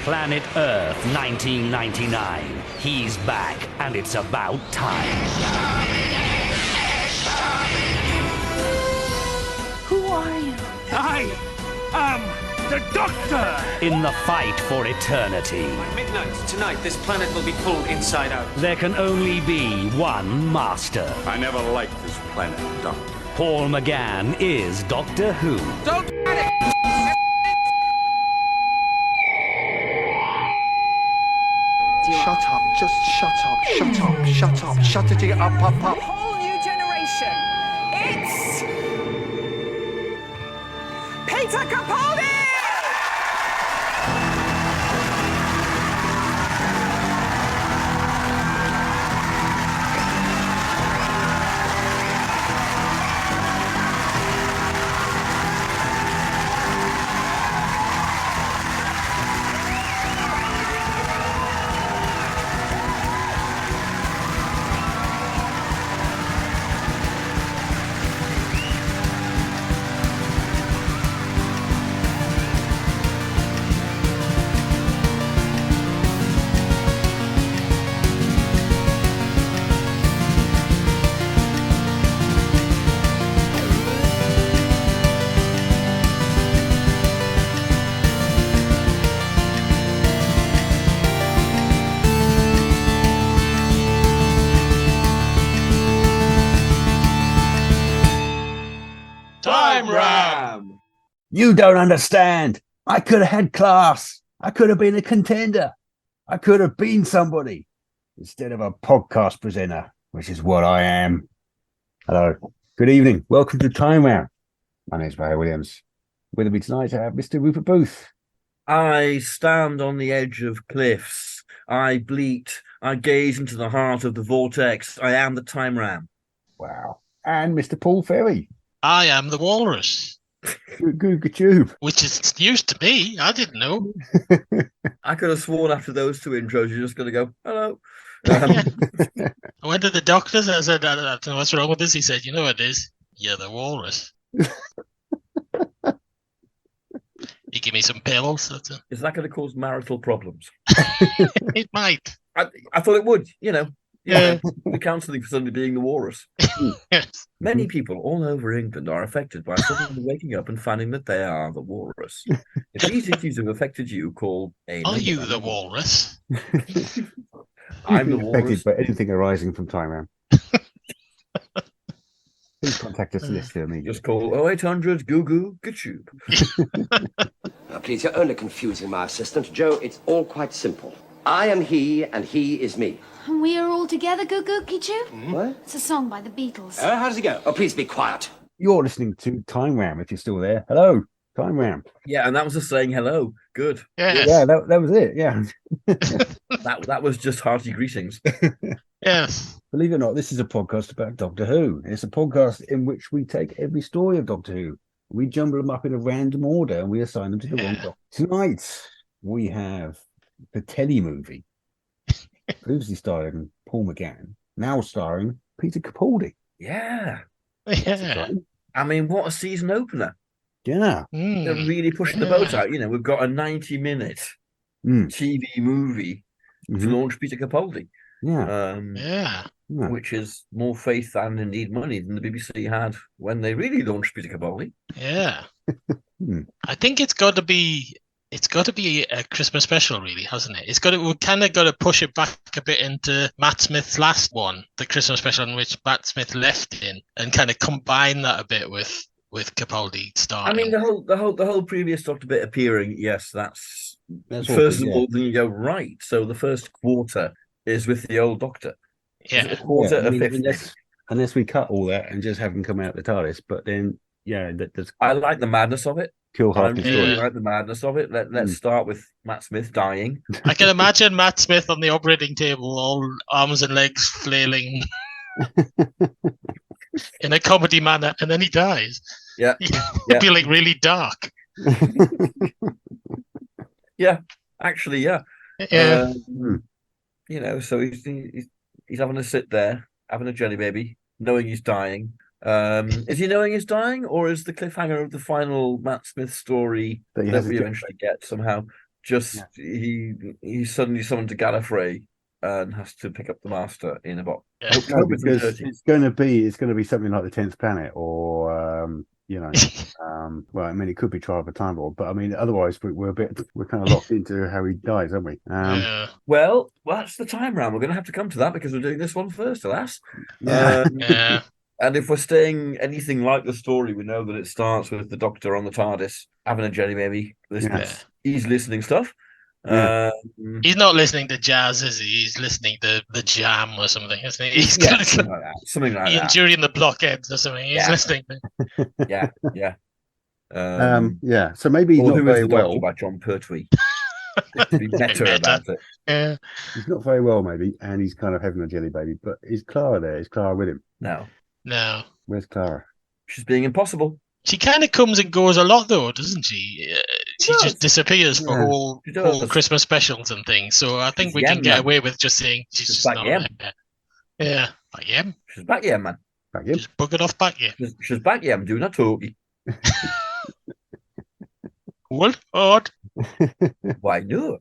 Planet Earth 1999. He's back, and it's about time. Who are you? I am the Doctor! In the fight for eternity, By midnight tonight, this planet will be pulled inside out. there can only be one master. I never liked this planet, Doctor. Paul McGann is Doctor Who. Don't panic! Shut up, just shut up, shut up, shut up, shut it up, up, A up. whole new generation. It's Peter Capaldi! Time Ram! You don't understand. I could have had class. I could have been a contender. I could have been somebody instead of a podcast presenter, which is what I am. Hello. Good evening. Welcome to Time Ram. My name's Barry Williams. With me tonight, I have Mr. Rupert Booth. I stand on the edge of cliffs. I bleat. I gaze into the heart of the vortex. I am the Time Ram. Wow. And Mr. Paul Ferry. I am the walrus, Good tube. which is news to me. I didn't know. I could have sworn after those two intros, you're just going to go, hello. I went to the doctors and I said, I don't know what's wrong with this. He said, you know what it is? You're the walrus. He gave me some pills. Is that going to cause marital problems? It might. I thought it would, you know. Yeah. The counselling for suddenly being the walrus. Yes. Many people all over England are affected by suddenly waking up and finding that they are the walrus. If these issues have affected you, call a... Are you the walrus? I'm the Affected walrus. by anything arising from Time Ram. Please contact us solicitor immediately. Just call 0800 Goo Goo Gachoob. Now, please, you're only confusing my assistant. Joe, it's all quite simple. I am he, and he is me. And we are all together, Goo Goo Gachoo? What? It's a song by the Beatles. How does it go? Oh, please be quiet. You're listening to Time Ram if you're still there. Hello, Time Ram. Yeah, and that was us saying hello. Good. Yes. Yeah, that was it. Yeah. That was just hearty greetings. Yes. Believe it or not, this is a podcast about Doctor Who. It's a podcast in which we take every story of Doctor Who, we jumble them up in a random order, and we assign them to the wrong doctor. Tonight, we have the telly movie, previously starring Paul McGann, now starring Peter Capaldi. Yeah. Yeah. I mean, what a season opener. Yeah. They're really pushing the boat out. You know, we've got a 90-minute TV movie to launch Peter Capaldi. Yeah. Yeah. Which is more faith and indeed money than the BBC had when they really launched Peter Capaldi. Yeah. I think it's got to be a Christmas special, really, hasn't it? We've kind of got to push it back a bit into Matt Smith's last one, the Christmas special in which Matt Smith left in, and kind of combine that a bit with Capaldi starting. I mean, the whole previous Doctor bit appearing. Yes, that's awkward, first of all. Then you go right. So the first quarter is with the old Doctor. Yeah. A quarter I mean, of 50. unless we cut all that and just have him come out the TARDIS, but then that's I like the madness of it. kill I half the really story. like the madness of it. Let's start with Matt Smith dying. I can imagine Matt Smith on the operating table, all arms and legs flailing in a comedy manner, and then he dies. Yeah. It'd be like really dark. Yeah, actually, yeah. Yeah. You know, so he's having to sit there, having a jelly baby, knowing he's dying. Is he knowing he's dying, or is the cliffhanger of the final Matt Smith story that we eventually get somehow Just he suddenly summoned to Gallifrey and has to pick up the Master in about. Yeah. I hope No, it's because 30. it's going to be something like the 10th planet, or well, I mean, it could be Trial of a Time Lord, but I mean, otherwise we're kind of locked into how he dies, aren't we? Yeah. Well, that's the time round. We're going to have to come to that because we're doing this one first, alas. Yeah. Yeah. And if we're staying anything like the story, we know that it starts with the Doctor on the TARDIS having a jelly baby. He's listening stuff. Yeah. He's not listening to jazz, is he? He's listening to the Jam or something, isn't he? He's something like that. Something like that. during the blockheads or something. He's listening to. Yeah. So maybe he's or not Who is very the well. Doctor by John Pertwee. To be better about it. Yeah. He's not very well, maybe, and he's kind of having a jelly baby. But is Clara there? Is Clara with him? No. Where's Clara? She's being impossible. She kind of comes and goes a lot, though, doesn't she? She just disappears for whole Christmas specials and things. So I think we can get away with just saying she's just back not again. there. Yeah, back again. She's back again, man. Back again. Just buggered off back again. She's back again, doing a talkie. What? Odd. Why not?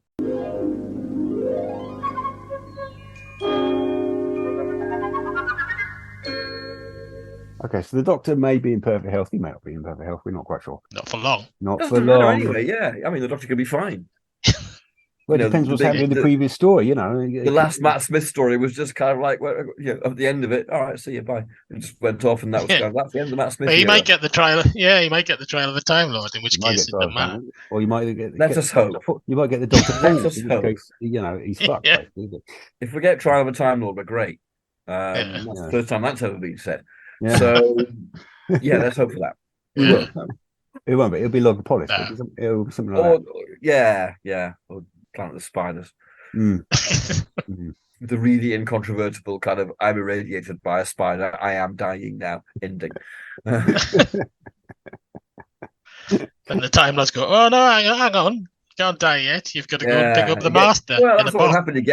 Okay, so the Doctor may be in perfect health. He may not be in perfect health. We're not quite sure. Not for long. Not Doesn't for matter long. anyway. Yeah, I mean the Doctor could be fine. Well, it depends what's happening in the previous story. The last Matt Smith story was just kind of like, well, at the end of it, all right, see you, bye. It just went off, and that was kind of, that's the end of Matt Smith. Well, he might get the trial. Yeah, he might get the trial of the Time Lord, in which case it doesn't matter. Or you might get. Let us hope. You might get the Doctor. Let us in hope. which case, he's fucked. Yeah. If we get Trial of a Time Lord, we're great. That's the first time that's ever been said. Yeah. So, yeah, let's hope for that. It won't be. It'll be Logopolis. It'll be something like that. Yeah. Or Planet of the Spiders. Mm. The really incontrovertible kind of I'm irradiated by a spider, I am dying now ending. And the Time Lords go, oh no, hang on. You can't die yet. You've got to go and pick up the Master. Well, that's what happened. You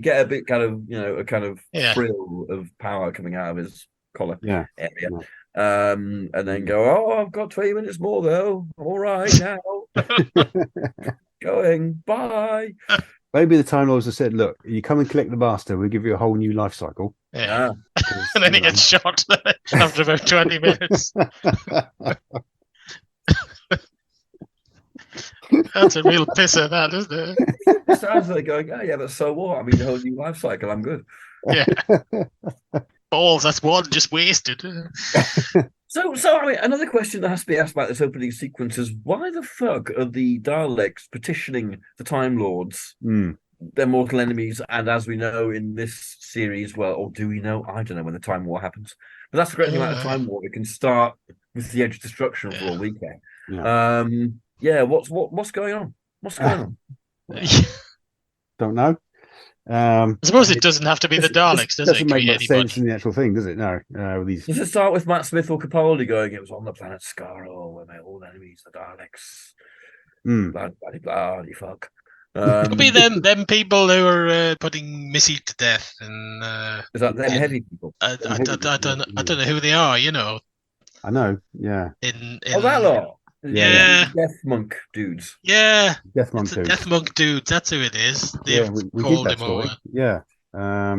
get a bit kind of, a kind of Yeah. thrill of power coming out of his collar area. Yeah. And then go, oh, I've got 20 minutes more though. All right now. Going, bye. Maybe the Time Lords have said, look, you come and collect the Master, we'll give you a whole new life cycle. Yeah. And then he gets shot after about 20 minutes. That's a real pisser, that, isn't it? It sounds like going, oh yeah, but so what? I mean, the whole new life cycle, I'm good. Yeah. Balls, that's one just wasted. So I mean, another question that has to be asked about this opening sequence is why the fuck are the Daleks petitioning the Time Lords, their mortal enemies, and as we know in this series, well, or do we know? I don't know when the Time War happens. But that's the great thing about the Time War. It can start with the Edge of Destruction for a weekend. Yeah. What's going on? What's going on? Don't know. I suppose it doesn't have to be the Daleks, does it? Doesn't make much sense in the actual thing, does it? No. Does it start with Matt Smith or Capaldi going, it was on the planet Skaro where my old enemies, the Daleks. Bloody fuck. Could be them people who are putting Missy to death. And is that them heavy people? I don't know who they are, I know, yeah. That lot. Yeah. Death Monk dudes. Yeah. Death Monk dudes. Death Monk dudes, that's who it is. Yeah, They've we called did that him story. over. Yeah.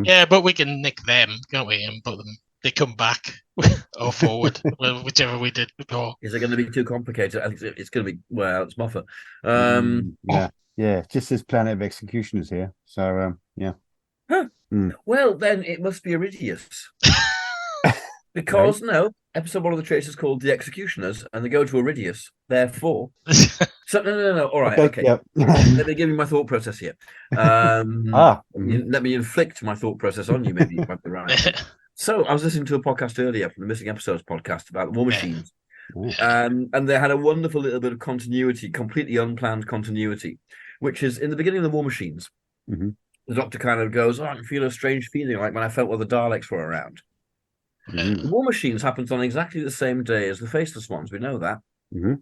Yeah, but we can nick them, can't we? And put them, they come back or forward, whichever we did before. Is it going to be too complicated? I think it's going to be, well, it's Moffat. Yeah, just as Planet of Executioners here. So, yeah. Huh. Well, then it must be Iridius. Because, episode 1 of the Trace is called The Executioners, and they go to Iridius, therefore. So, no. All right, okay. Yep. Let me give you my thought process here. Let me inflict my thought process on you, maybe you might be right. So, I was listening to a podcast earlier from the Missing Episodes podcast about the War Machines. And they had a wonderful little bit of continuity, completely unplanned continuity, which is in the beginning of the War Machines. Mm-hmm. The Doctor kind of goes, I can feel a strange feeling like when I felt the Daleks were around. The War Machines happens on exactly the same day as the Faceless Ones. We know that. Mm-hmm.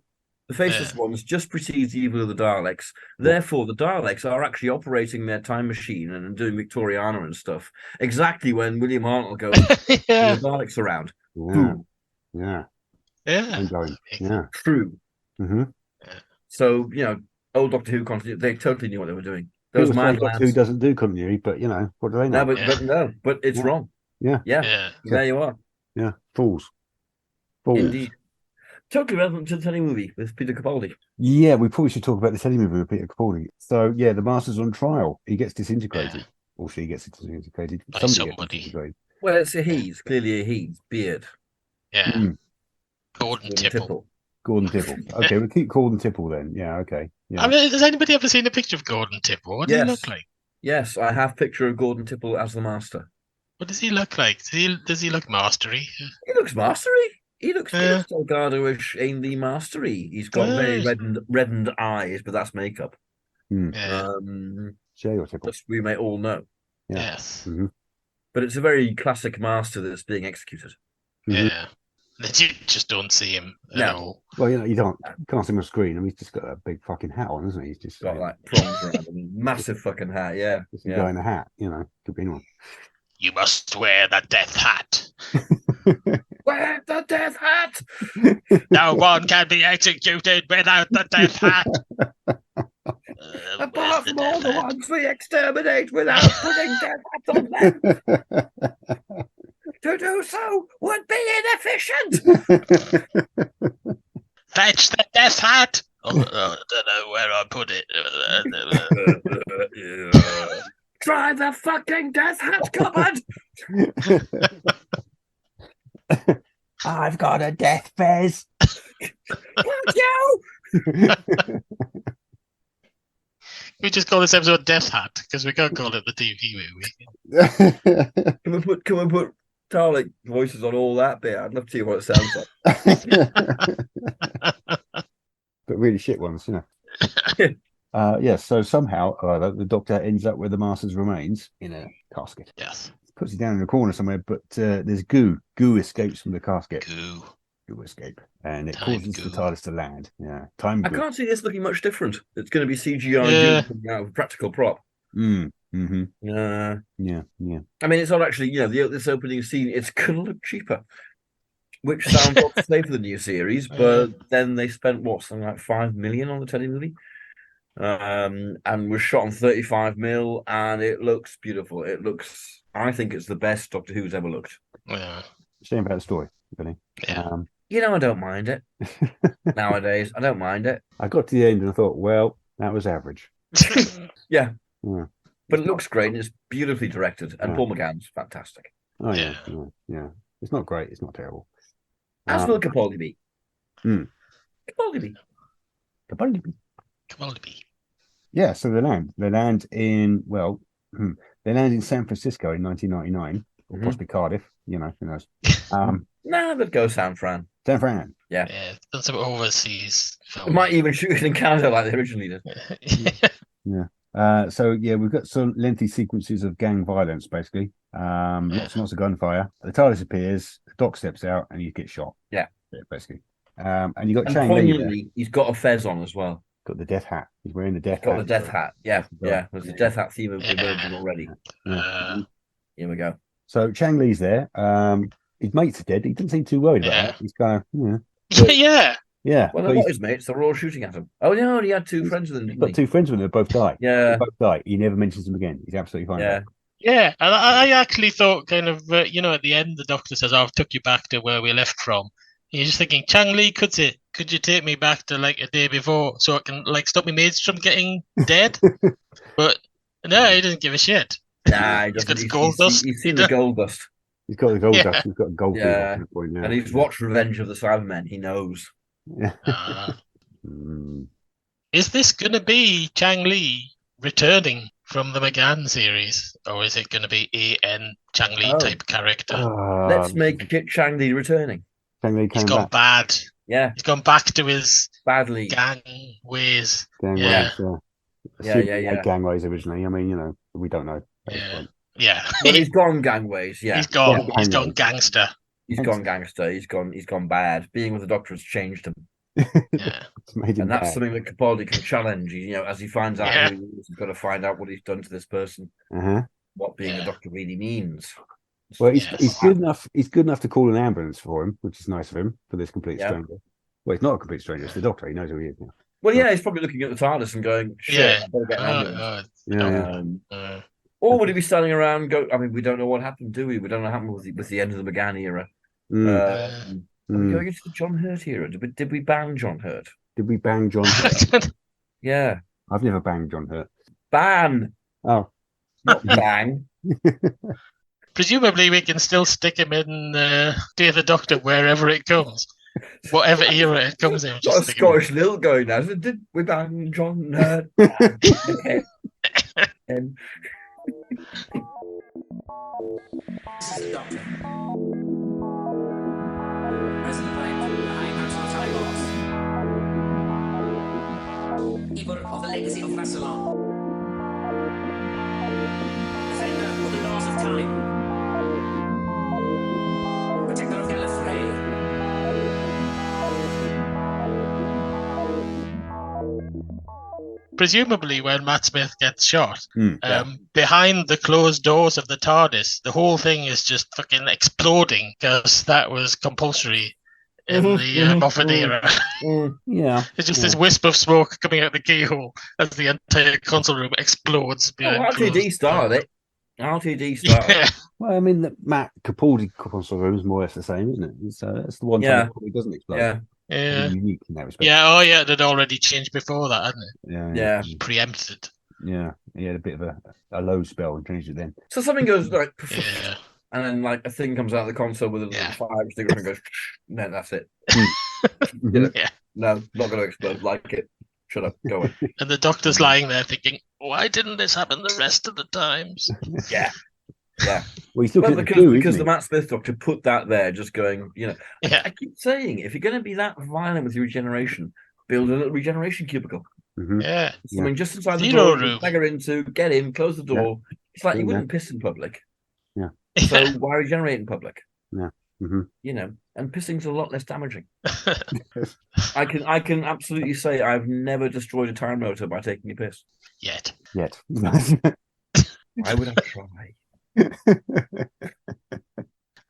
The Faceless Ones just precedes the evil of the Daleks. Therefore, the Daleks are actually operating their time machine and doing Victoriana and stuff exactly when William Hartnell goes, the Daleks around. Boom. Yeah. Yeah. Yeah. True. Mm-hmm. So, old Doctor Who continuity, they totally knew what they were doing. Those People say mad Doctor Who lads. doesn't do continuity, but what do they know? But it's Yeah. wrong. Yeah. Yeah. There you are. Yeah, fools. Indeed. Totally relevant to the telly movie with Peter Capaldi. Yeah, we probably should talk about the telly movie with Peter Capaldi. So yeah, the Master's on trial. He gets disintegrated, or she gets disintegrated. By Somebody somebody. gets disintegrated. Well, it's a he's, clearly a he's. Beard. Yeah. Gordon Tipple. Gordon Tipple. Okay, we'll keep Gordon Tipple then. Yeah, okay. Yeah. I mean, has anybody ever seen a picture of Gordon Tipple? What does he look like? Yes, I have a picture of Gordon Tipple as the Master. What does he look like? Does he look mastery? He looks mastery. He looks Delgado-ish in the mastery. He's got very reddened eyes, but that's makeup. Jay or Tipple? Just we may all know. Yes. Mm-hmm. But it's a very classic Master that's being executed. Mm-hmm. Yeah. You just don't see him at all. Well, you can't see him on screen. I mean, he's just got a big fucking hat on, hasn't he? He's just got like prongs around him, massive fucking hat. Yeah, just a guy in a hat. Could be anyone. You must wear the death hat. Wear the death hat. No one can be executed without the death hat. Apart from all the ones we exterminate without putting death hats on them. To do so would be inefficient. Fetch the death hat. I don't know where I put it. Try the fucking death hat cupboard. I've got a death fez. Fuck you. We just call this episode Death Hat because we can't call it the TV movie. Can we put Dalek voices on all that bit? I'd love to hear what it sounds like. But really shit ones, Yes, so somehow the Doctor ends up with the Master's remains in a casket. Yes. Puts it down in a corner somewhere, but there's goo. Goo escapes from the casket. Goo escape. And it causes the TARDIS to land. Yeah. I can't see this looking much different. It's going to be CGI now, practical prop. Mm-hmm. Yeah. I mean, it's not actually, this opening scene, it's going to look cheaper. Which sounds odd to say for the new series, but then they spent, something like 5 million on the telly movie? And was shot on 35 mil, and it looks beautiful. I think it's the best Doctor Who's ever looked. Yeah. Shame about the story, really. Yeah. I don't mind it. Nowadays, I don't mind it. I got to the end and I thought, well, that was average. Yeah. Yeah. But it looks great and it's beautifully directed. And Paul McGann's fantastic. Oh, yeah. It's not great. It's not terrible. As will Capaldi be. Capaldi be. Yeah, so they land. They land in San Francisco in 1999, or possibly Cardiff. Who knows? Let's go San Fran. San Fran. Yeah. That's some overseas film. We might even shoot it in Canada like they originally did. Yeah. So we've got some lengthy sequences of gang violence, basically. Lots and lots of gunfire. The TARDIS appears, the Doc steps out, and you get shot. Yeah. Basically. And you got and Chang Lee. He's got a fez on as well. Got the death hat. He's wearing the death hat. Got the death hat. Yeah. There's the death hat theme of emerging already. Here we go. So Chang Lee's there. His mates are dead. He doesn't seem too worried about that. He's kind of, Yeah. Well, they're not his mates. They're all shooting at him. Oh, no, he had two friends with him. He's got two friends with him. They both die. Yeah. They both die. He never mentions them again. He's absolutely fine. Yeah. Yeah, and I actually thought kind of, at the end, the Doctor says, I've took you back to where we left from. And you're just thinking, Chang Lee could you take me back to like a day before so I can like stop my mates from getting dead? But no, he doesn't give a shit. Nah, he doesn't. He's got his gold dust. He's seen the gold dust. He's got the gold dust. He's got a gold point now. And he's watched Revenge of the Cybermen. He knows. Yeah. Is this going to be Chang Lee returning from the McGann series, or is it going to be A.N. Chang Lee type character? Let's make it Chang Lee returning. Chang Lee He's gone bad. Yeah. He's gone back to his badly gang ways. Gang ways originally. I mean, we don't know. Yeah. But he's gone gangways. Yeah. He's gone gangster. He's gone gangster. He's gone bad. Being with the Doctor has changed him. Yeah. And that's something that Capaldi can challenge. As he finds out who he is, he's got to find out what he's done to this person. What being a Doctor really means. Well, he's good enough. He's good enough to call an ambulance for him, which is nice of him for this complete stranger. Well, he's not a complete stranger. It's the Doctor. He knows who he is now. Well, yeah, he's probably looking at the TARDIS and going, "Shit, Yeah. I better get an ambulance." Or would he be standing around? I mean, we don't know what happened, do we? We don't know what happened with the end of the McGann era. Are we going into the John Hurt era? Did we bang John Hurt? Did we bang John Hurt? Yeah. I've never banged John Hurt. Ban. Oh. Not bang. Presumably, we can still stick him in Dear the Doctor wherever it comes. Whatever era it comes in. Got a Scottish lilt going now. So did we bang John Hurt? This is the Doctor. Present time, high maximum time loss. Keeper of the legacy of Rassilon. Defender of the laws of time. Protector of Gallifrey. Presumably, when Matt Smith gets shot, behind the closed doors of the TARDIS, the whole thing is just fucking exploding because that was compulsory in the Moffat era. Yeah. It's just this wisp of smoke coming out the keyhole as the entire console room explodes. RTD started it. RTD started it. Well, I mean, the Matt Capaldi console room is more or less the same, isn't it? So that's the one time it doesn't explode. Yeah. Yeah. Unique in that respect. Yeah, it had already changed before that, hadn't it? Yeah. Preempted. Yeah, he had a bit of a low spell and changed it then. So something goes like, and then like a thing comes out of the console with a little fire extinguisher and goes, no, that's it. No, not going to explode. Like it. Shut up. Go on. And the Doctor's lying there thinking, why didn't this happen the rest of the times? Yeah. Well, he's looking because the Matt Smith Doctor put that there, just going, I keep saying, if you're going to be that violent with your regeneration, build a little regeneration cubicle. Yeah. Something just inside the Zero door, room. stagger into, get in, close the door. It's like you wouldn't piss in public. Yeah. So why regenerate in public? Yeah. And pissing's a lot less damaging. I can absolutely say I've never destroyed a time rotor by taking a piss. Yet. Why would I try?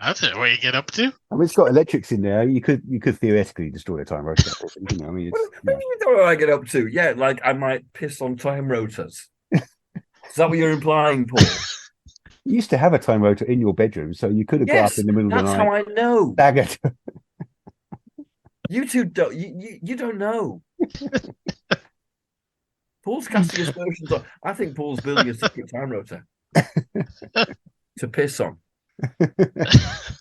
I don't know what you get up to. I mean, it's got electrics in there. You could theoretically destroy a time rotor. I mean, what do you know what I get up to? Yeah, like I might piss on time rotors. Is that what you're implying, Paul? You used to have a time rotor in your bedroom, so you could have got up in the middle of the night. That's how I know. Staggered. You two don't. You don't know. Paul's casting aspersions on. I think Paul's building a secret time rotor to piss on.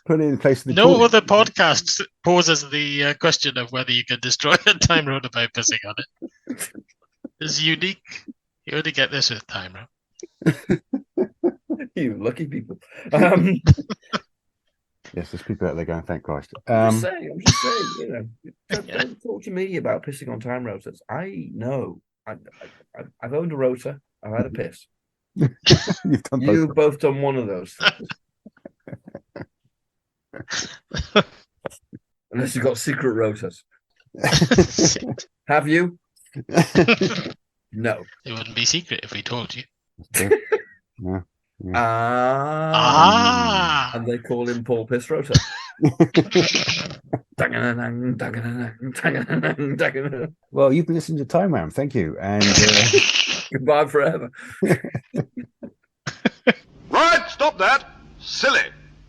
Put it in place of the No toilet. other podcast poses the question of whether you can destroy a time rotor by pissing on it. It's unique. You only get this with time rotor. You lucky people. Yes, there's people out there going, thank Christ. I'm just saying, don't talk to me about pissing on time rotors. I know. I've owned a rotor. I've had a piss. You've both done one of those. Unless you've got secret rotors. Have you? No. It wouldn't be secret if we told you. Yeah. And they call him Paul Piss Rotor. Well, you've been listening to Time Ram. Thank you. And goodbye forever. Right, stop that. Silly.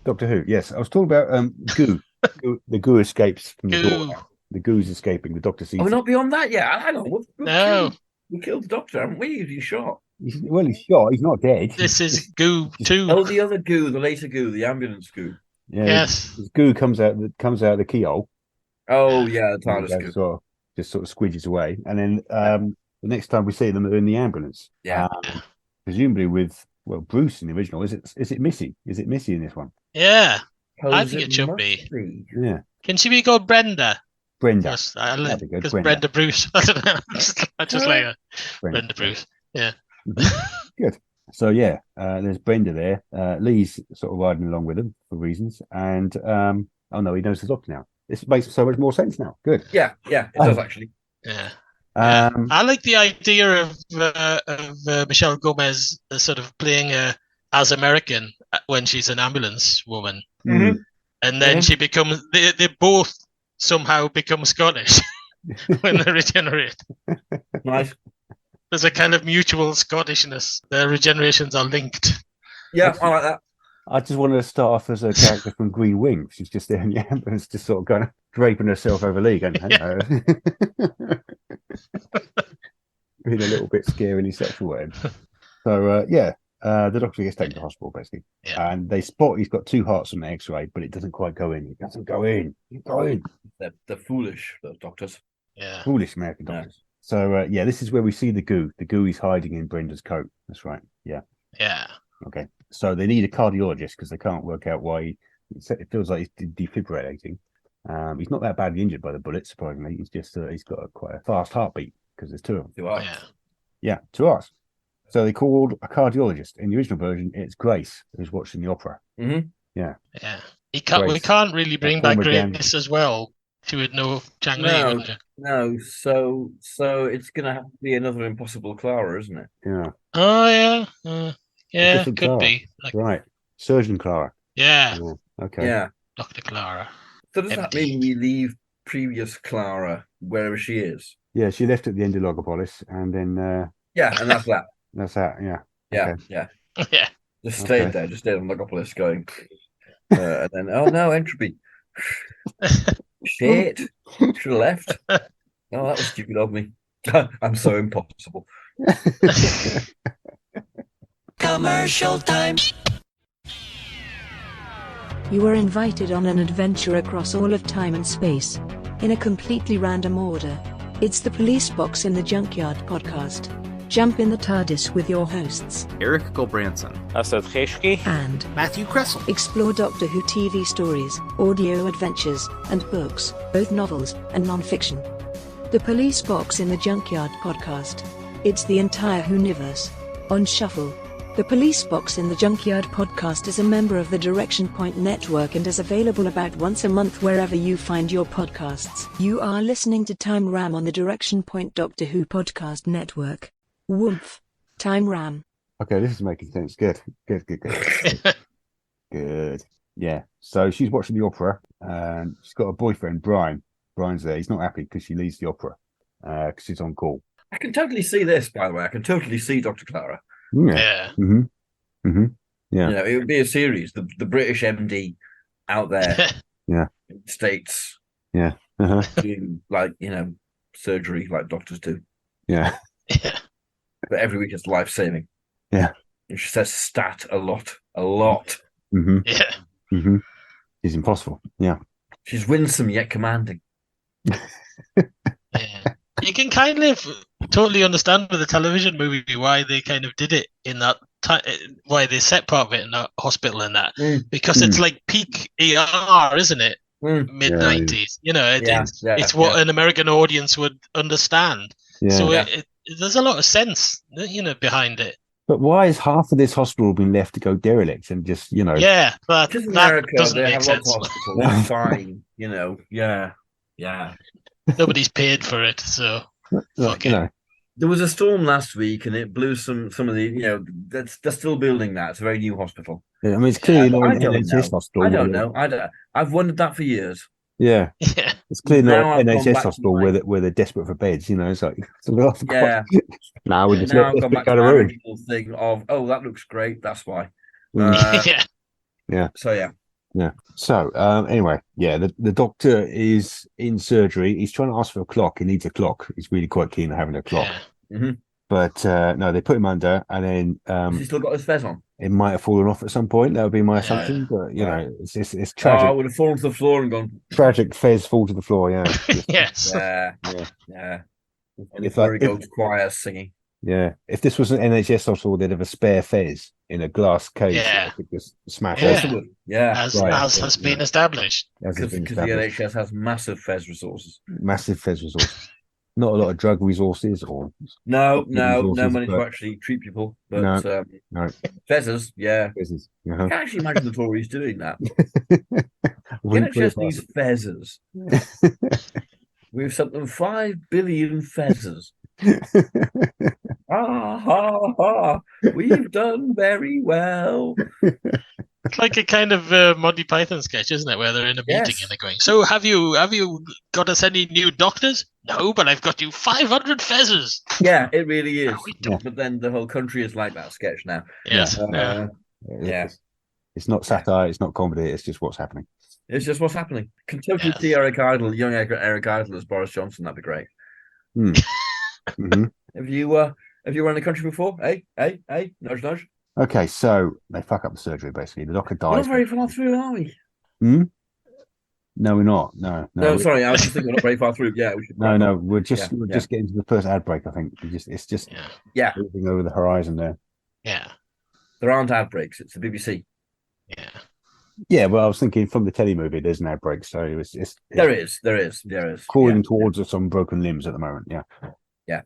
Doctor Who. Yes, I was talking about goo. The goo escapes from the door. The goo's escaping. The Doctor sees. Are we not beyond that yet? Hang on. No. We killed the Doctor, haven't we? He's shot. Well, he's shot. He's not dead. This is goo 2. Oh, the other goo, the later goo, the ambulance goo. Yeah, yes. His goo comes out the keyhole. Oh yeah, the TARDIS goo. Just sort of squidges away, and then the next time we see them, they're in the ambulance. Yeah. Presumably with Bruce in the original. Is it Missy? Is it Missy in this one? Yeah. I think it should be. Yeah. Can she be called Brenda? Brenda. Because Brenda Bruce. I don't know. I just like her. Brenda Bruce. Yeah. Good. So yeah, there's Brenda there. Lee's sort of riding along with him for reasons, and oh no, he knows the Doctor now. This makes so much more sense now. Good. Yeah, it does actually. Yeah. I like the idea of Michelle Gomez sort of playing as American when she's an ambulance woman, and then she becomes. They both somehow become Scottish. when they regenerate. Nice. There's a kind of mutual Scottishness. Their regenerations are linked. Yeah, I like that. I just wanted to start off as a character from Green Wing. She's just there in the ambulance, just sort of kind of draping herself over Lee, going, hello. Being a little bit scarily sexual with him. So, the doctor gets taken to hospital, basically. Yeah. And they spot he's got 2 hearts on the x-ray, but it doesn't quite go in. It doesn't go in. Go in. They're foolish, those doctors. Yeah. Foolish American doctors. So, this is where we see the goo. The goo is hiding in Brenda's coat. That's right. Yeah. Yeah. Okay. So they need a cardiologist because they can't work out why it feels like he's defibrillating. He's not that badly injured by the bullet, surprisingly. He's just he's got quite a fast heartbeat because there's 2 of them. 2 hours. Yeah, 2 hours. So they called a cardiologist. In the original version, it's Grace who's watching the opera. Mm-hmm. Yeah. Yeah. We can't really bring back Grace as well. She would know Chang Li, wouldn't she? No, so it's going to have to be another Impossible Clara, isn't it? Yeah. Oh, yeah. Yeah, could Clara. be. Right. Surgeon Clara. Yeah. Okay. Yeah. Dr. Clara. So does that mean we leave previous Clara wherever she is? Yeah, she left at the end of Logopolis, and then... yeah, and that's that. That's that, yeah. Yeah, okay. yeah. Yeah. Just stayed there, just stayed on Logopolis going... and then, oh no, entropy. Shit. Should have left. Oh, that was stupid of me. I'm so impossible. Commercial time. You are invited on an adventure across all of time and space, in a completely random order. It's the Police Box in the Junkyard podcast. Jump in the TARDIS with your hosts, Eric Gulbranson, Asad Kheshki, and Matthew Kressel. Explore Doctor Who TV stories, audio adventures, and books, both novels and non-fiction. The Police Box in the Junkyard podcast. It's the entire Whoniverse on shuffle. The Police Box in the Junkyard podcast is a member of the Direction Point Network and is available about once a month wherever you find your podcasts. You are listening to Time Ram on the Direction Point Doctor Who podcast network. Woomph. Time Ram. Okay, this is making sense. Good. Good. Yeah. So she's watching the opera, and she's got a boyfriend, Brian. Brian's there. He's not happy because she leaves the opera because she's on call. I can totally see this, by the way. I can totally see Dr. Clara. Yeah. Mm-hmm. Mm-hmm. Yeah. You know, it would be a series. The British MD out there. Yeah. In the States. Yeah. Uh-huh. Doing, like, surgery like doctors do. Yeah. Yeah. But every week it's life-saving. Yeah. And she says stat a lot. A lot. Mm-hmm. Yeah. Mm-hmm. It's impossible. Yeah. She's winsome yet commanding. Yeah. You can kind of totally understand with the television movie why they kind of did it in that time, why they set part of it in the hospital and that, because it's like peak ER, isn't it? Mid-90s. It's what an American audience would understand. Yeah. So there's a lot of sense, behind it. But why has half of this hospital been left to go derelict and just, Yeah, but Just that America, doesn't they make have sense. lots of hospitals. They're fine. Yeah. Nobody's paid for it, so fuck it. There was a storm last week, and it blew some of the. They're still building that. It's a very new hospital. Yeah, I mean, it's clearly not I an don't NHS know. hospital. I don't know. I've wondered that for years. Yeah. Yeah. It's clearly Now not an I've gone NHS back to hospital my- where they're desperate for beds. It's like it's a lot of Yeah. now we just Now let I've this gone bit back go to to my ruin. original thing of, that looks great. That's why. Yeah. Yeah. So yeah. Yeah. So anyway, the doctor is in surgery. He's trying to ask for a clock. He needs a clock. He's really quite keen on having a clock. Yeah. Mm-hmm. But no, they put him under, and then Has he still got his fez on? it might have fallen off at some point. That would be my assumption. But it's tragic. I would have fallen to the floor and gone. Tragic. Fez fall to the floor. Yeah. Yes. Yeah. And If before he I- goes choir singing. Yeah. If this was an NHS hospital, they'd have a spare Fez in a glass case. Yeah. That could just smash Yeah. off. Possibly. Yeah. As Right. has been established. As has Because been the established. NHS has massive fez resources. Massive Fez resources. Not a lot of drug resources or No resources, money to but- actually treat people. But no. fezzes, yeah. Fezes. I Uh-huh. can actually imagine the Tories doing that. Wouldn't put it NHS needs fezzes. past We've sent them 5 billion fezzes. them. We've done very well. It's like a kind of Monty Python sketch, isn't it? Where they're in a meeting Yes. and they're going, "So have you got us any new doctors? No, but I've got you 500 fezzes. Yeah, it really is. Yeah. But then the whole country is like that sketch now. Yes. Yeah. It's not satire. It's not comedy. It's just what's happening. It's just what's happening. Can totally see Eric Idle, young Eric Idle as Boris Johnson. That'd be great. Mm-hmm. Have you were in the country before? Hey, nudge, nudge. Okay, so they fuck up the surgery. Basically, the doctor We're dies. not very far through, are we? No, we're not. No. Sorry, I was just thinking we're not very far through. Yeah, we should. No, we're just getting to the first ad break. I think it's just moving over the horizon there. Yeah, there aren't ad breaks. It's the BBC. Yeah, well, I was thinking from the telly movie, there's an ad break, so it's there is crawling towards us on broken limbs at the moment. Yeah.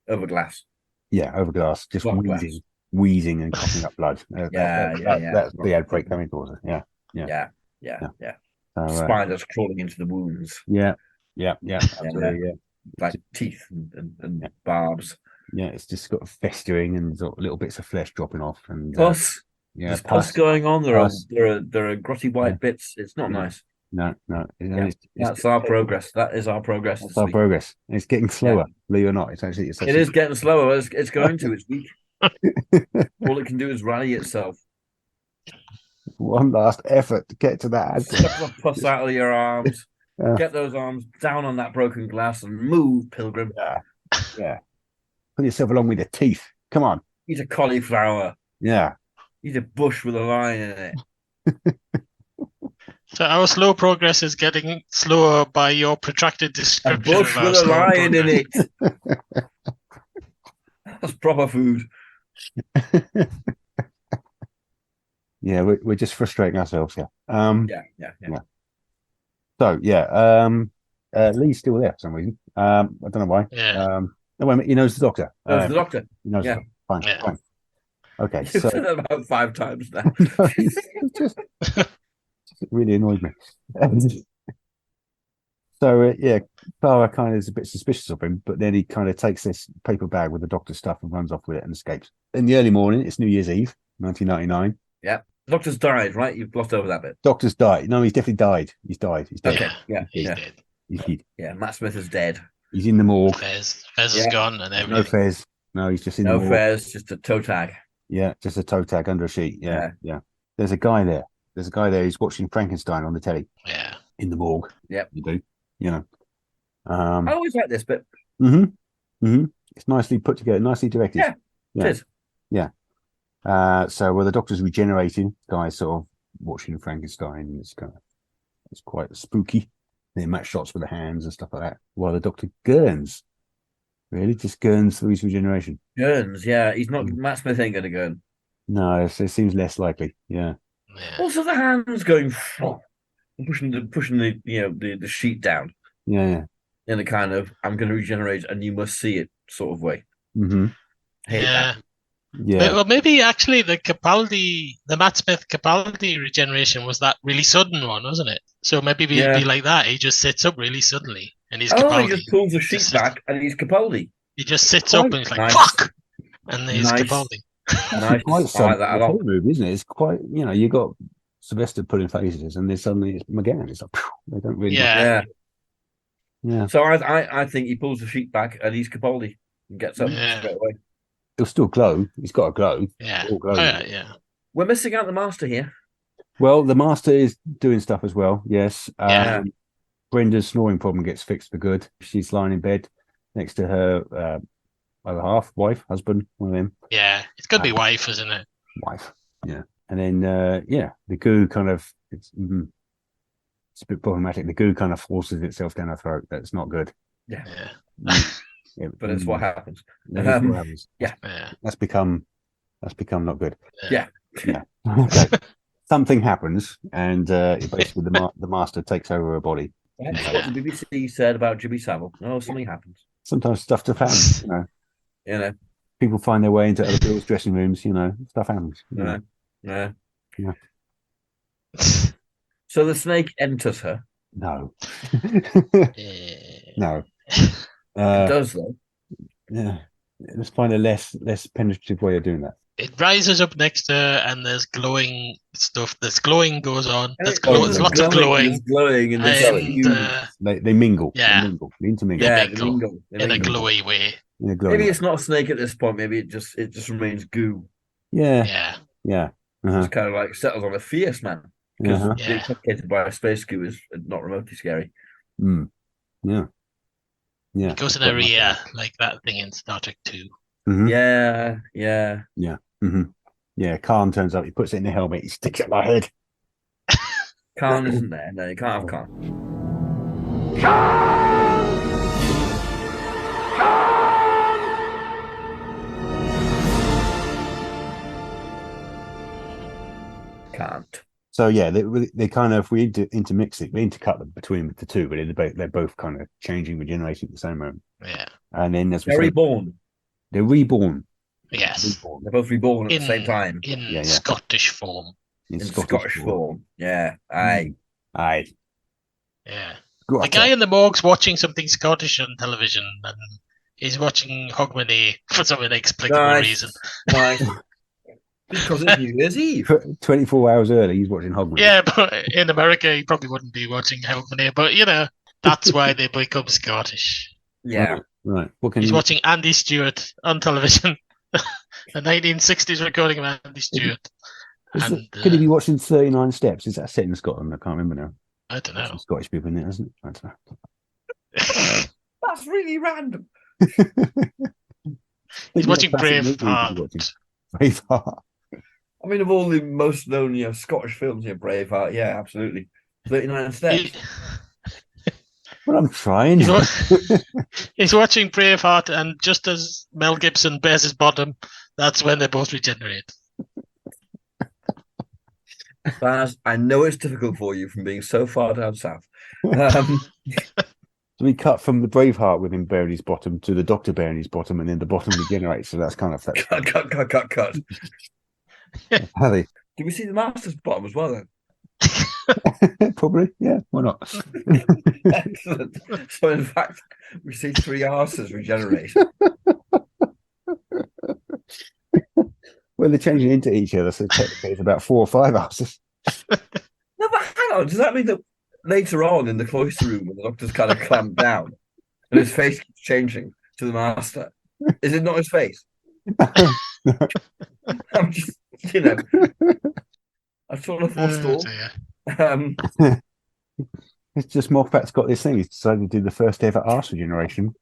Over glass. Yeah, over glass, just wheezing and coughing up blood. That's the ad break coming towards us. Yeah. Spiders crawling into the wounds. Yeah. Absolutely, like teeth and barbs. Yeah, it's just got festering and sort of little bits of flesh dropping off, and pus. There's pus going on. There are grotty white bits. It's not nice. No. That's our progress. That is our progress. That's our progress. It's getting slower, believe it or not. It is getting slower. It's going to. It's weak. All it can do is rally itself. One last effort to get to that. Suck the pus out of your arms. Get those arms down on that broken glass and move, Pilgrim. Yeah. Put yourself along with your teeth. Come on. Eat a cauliflower. Yeah. Eat a bush with a line in it. So our slow progress is getting slower by your protracted description. A bush with a lion in it. That's proper food. Yeah, we're just frustrating ourselves here. Yeah. So Lee's still there for some reason. I don't know why. Yeah. No, wait a minute, he knows the doctor. Knows the doctor. He knows the doctor. Fine. Okay. You've said that about 5 times now. just really annoyed me. So Clara kind of is a bit suspicious of him, but then he kind of takes this paper bag with the doctor's stuff and runs off with it and escapes. In the early morning, it's New Year's Eve, 1999. Yeah. Doctor's died, right? You've glossed over that bit. Doctor's died. No, he's definitely died. He's died. He's dead. Okay. He's dead. He's dead. Yeah, Matt Smith is dead. He's in the morgue. Fez is gone and everything. No Fez. No, he's just in the morgue. No Fez, just a toe tag. Yeah, just a toe tag under a sheet. Yeah. There's a guy there. Who's watching Frankenstein on the telly. Yeah. In the morgue. Yep. You do. You know. I always like this bit. It's nicely put together, nicely directed. Yeah. It is. Yeah. So the doctor's regenerating, the guy's sort of watching Frankenstein. It's quite spooky. They match shots with the hands and stuff like that. While the doctor gurns. Really? Just gurns through his regeneration. Gurns, yeah. He's not Matt Smith ain't gonna gurn. No, it seems less likely. Yeah. Also the hands going pushing the sheet down. Yeah. In a kind of I'm gonna regenerate and you must see it sort of way. Hate that. Yeah. Well, maybe actually the Matt Smith Capaldi regeneration was that really sudden one, wasn't it? So maybe it'd be like that. He just sits up really suddenly and he's Capaldi. He just pulls the sheet back and he's Capaldi. He just sits up and he's like, fuck! And he's Capaldi. Nice. I like that a lot. Move, isn't it? It's quite, you got Sylvester putting faces and then suddenly it's McGann. It's like, they don't really. Yeah. So I think he pulls the sheet back and he's Capaldi and gets up straight away. He'll still glow. He's got a glow. Yeah. We're missing out the master here. Well, the master is doing stuff as well. Yes. Brenda's snoring problem gets fixed for good. She's lying in bed next to her other half, wife, husband, one of them. Yeah, it's got to be wife, isn't it? Wife. Yeah. And then the goo kind of it's a bit problematic. The goo kind of forces itself down her throat. That's not good. Yeah. But it's what happens. What happens. Yeah. That's become not good. Yeah. Okay. Something happens, and basically the master takes over her body. That's what the BBC said about Jimmy Savile. Oh, something happens. Sometimes stuff just happens. People find their way into other people's dressing rooms. Stuff happens. Yeah. So the snake enters her. No. No. It does though. Yeah. Let's find a less penetrative way of doing that. it rises up next to her, and there's glowing stuff. There's glowing goes on. There's There's lots of glowing. There's glowing, and there's They mingle. Yeah. They mingle. They intermingle. yeah, they mingle in a glowy way. In a glowing maybe way. it's not a snake at this point. Maybe it just remains goo. Yeah. It's kind of like settles on a fierce man. Because being Yeah. suffocated by a space goo is not remotely scary. Yeah. It goes in her ear like that thing in Star Trek 2. Mhm. Yeah. Yeah, Khan turns up, he puts it in the helmet, he sticks it at my head. Khan isn't there. No, you can't have Khan. Can't. So yeah, they kind of, we intermix it, we intercut them between the two, but they're both kind of changing, regenerating at the same moment. Yeah. And then as we They're say, reborn. they're reborn. Yes. They're both reborn at the same time. In Scottish form. In Scottish form. Yeah. Aye. Aye. Yeah. Go The on, guy Tom. in the morgue's watching something Scottish on television, and he's watching Hogmanay for some inexplicable reason. Nice. Because it's New Year's Eve. 24 hours early, he's watching Hogmanay. Yeah, but in America, he probably wouldn't be watching Hogmanay, but that's why they become Scottish. Yeah. Right. What can He's you watching Andy Stewart on television. The 1960s recording of Andy Stewart. Could he be watching 39 Steps? Is that set in Scotland? I can't remember now. I don't know. Some Scottish people in it, isn't it? I don't know. That's really random. He's watching Braveheart. I mean, of all the most known, Scottish films, Braveheart, yeah, absolutely. 39 Steps. Well, I'm trying. He's watching Braveheart, and just as Mel Gibson bears his bottom, that's when they both regenerate. Baz, I know it's difficult for you from being so far down south. So we cut from the Braveheart with him bearing his bottom to the Doctor bearing his bottom, and then the bottom regenerates. So that's kind of Cut. Harry. Did we see the Master's bottom as well then? Probably, yeah. Why not? Excellent. So in fact, we see 3 arses regenerate. Well, they're changing into each other, so technically it's about 4 or 5 arses. No, but hang on. Does that mean that later on in the cloister room, when the Doctor's kind of clamped down and his face keeps changing to the Master, is it not his face? I'm just, I'm trying to forestall. It's just Moffat's got this thing. He's decided to do the first ever arse regeneration.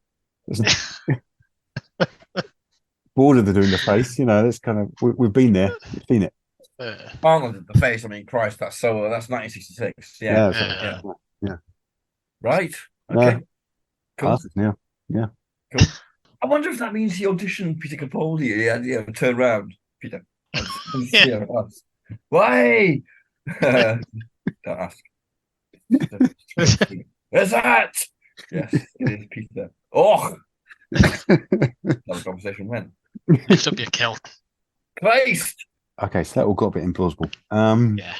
Bored of doing the face, that's kind of we've been there, we've seen it. Arnold did the face. I mean, Christ, that's 1966. Yeah. Right. Okay. Cool. Yeah. Cool. I wonder if that means he auditioned Peter Capaldi. Yeah, turn round, Peter. Why? Don't ask. Where's that? Yes, it is Peter. Oh, that conversation went. Lift up your kilt. Christ. Okay, so that all got a bit implausible. Yeah.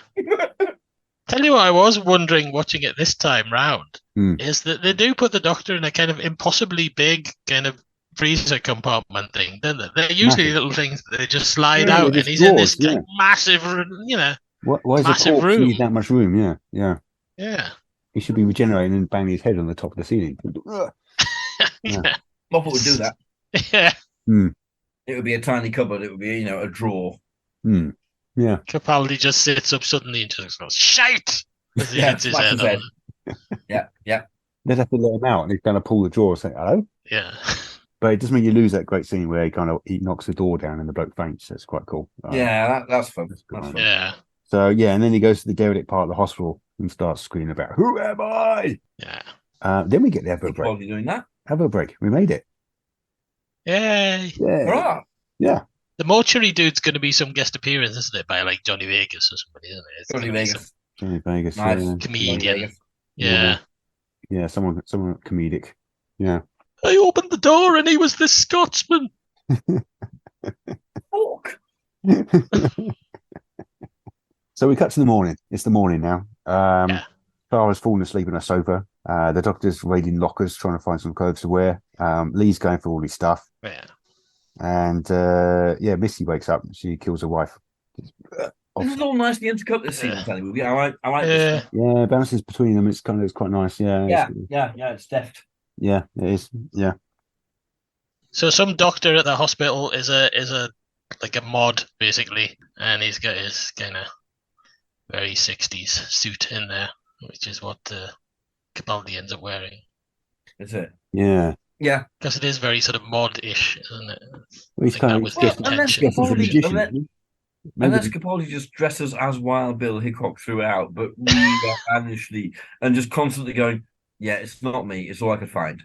Tell you what, I was wondering watching it this time round is that they do put the Doctor in a kind of impossibly big kind of freezer compartment thing, don't they? They're usually little things that they just slide out, and he's in this massive, Why is massive a corpse room. need that much room? Yeah. He should be regenerating and banging his head on the top of the ceiling. Moffat would do that. Yeah. It would be a tiny cupboard. It would be, a drawer. Yeah. Capaldi just sits up suddenly and just goes, "Shite!" as he hits his head on. Yeah. They'd have to let him out, and he's going to pull the drawer and say hello. Yeah. But it doesn't mean you lose that great scene where he knocks the door down and the bloke faints. That's quite cool. That's fun. That's fun. Yeah. So and then he goes to the derelict part of the hospital and starts screaming about "Who am I?" Yeah. Then we get the Evo break. Capaldi doing that? Evo break. We made it. Yay. Hurrah. Yeah. The mortuary dude's going to be some guest appearance, isn't it? By like Johnny Vegas or somebody, isn't it? It's Johnny Vegas. Johnny Vegas. Nice. Comedian. Yeah. Yeah. Someone comedic. Yeah. I opened the door and he was this Scotsman. Fuck. So we cut to the morning. It's the morning now. Clara's fallen asleep on a sofa. The Doctor's raiding lockers, trying to find some clothes to wear. Lee's going for all his stuff. Yeah. And Missy wakes up. She kills her wife. This is all nicely intercut. This scene, Tony. I like this. Yeah, bounces between them. It's quite nice. Yeah, It's deft. Yeah, it is. Yeah. So some doctor at the hospital is a like a mod basically, and he's got his kind of very 60s suit in there, which is what Capaldi ends up wearing. Is it? Yeah. Yeah. Because it is very sort of mod-ish, isn't it? Well, he's kind of unless Capaldi just dresses as Wild Bill Hickok throughout, but really vanishingly and just constantly going, yeah, it's not me. It's all I could find.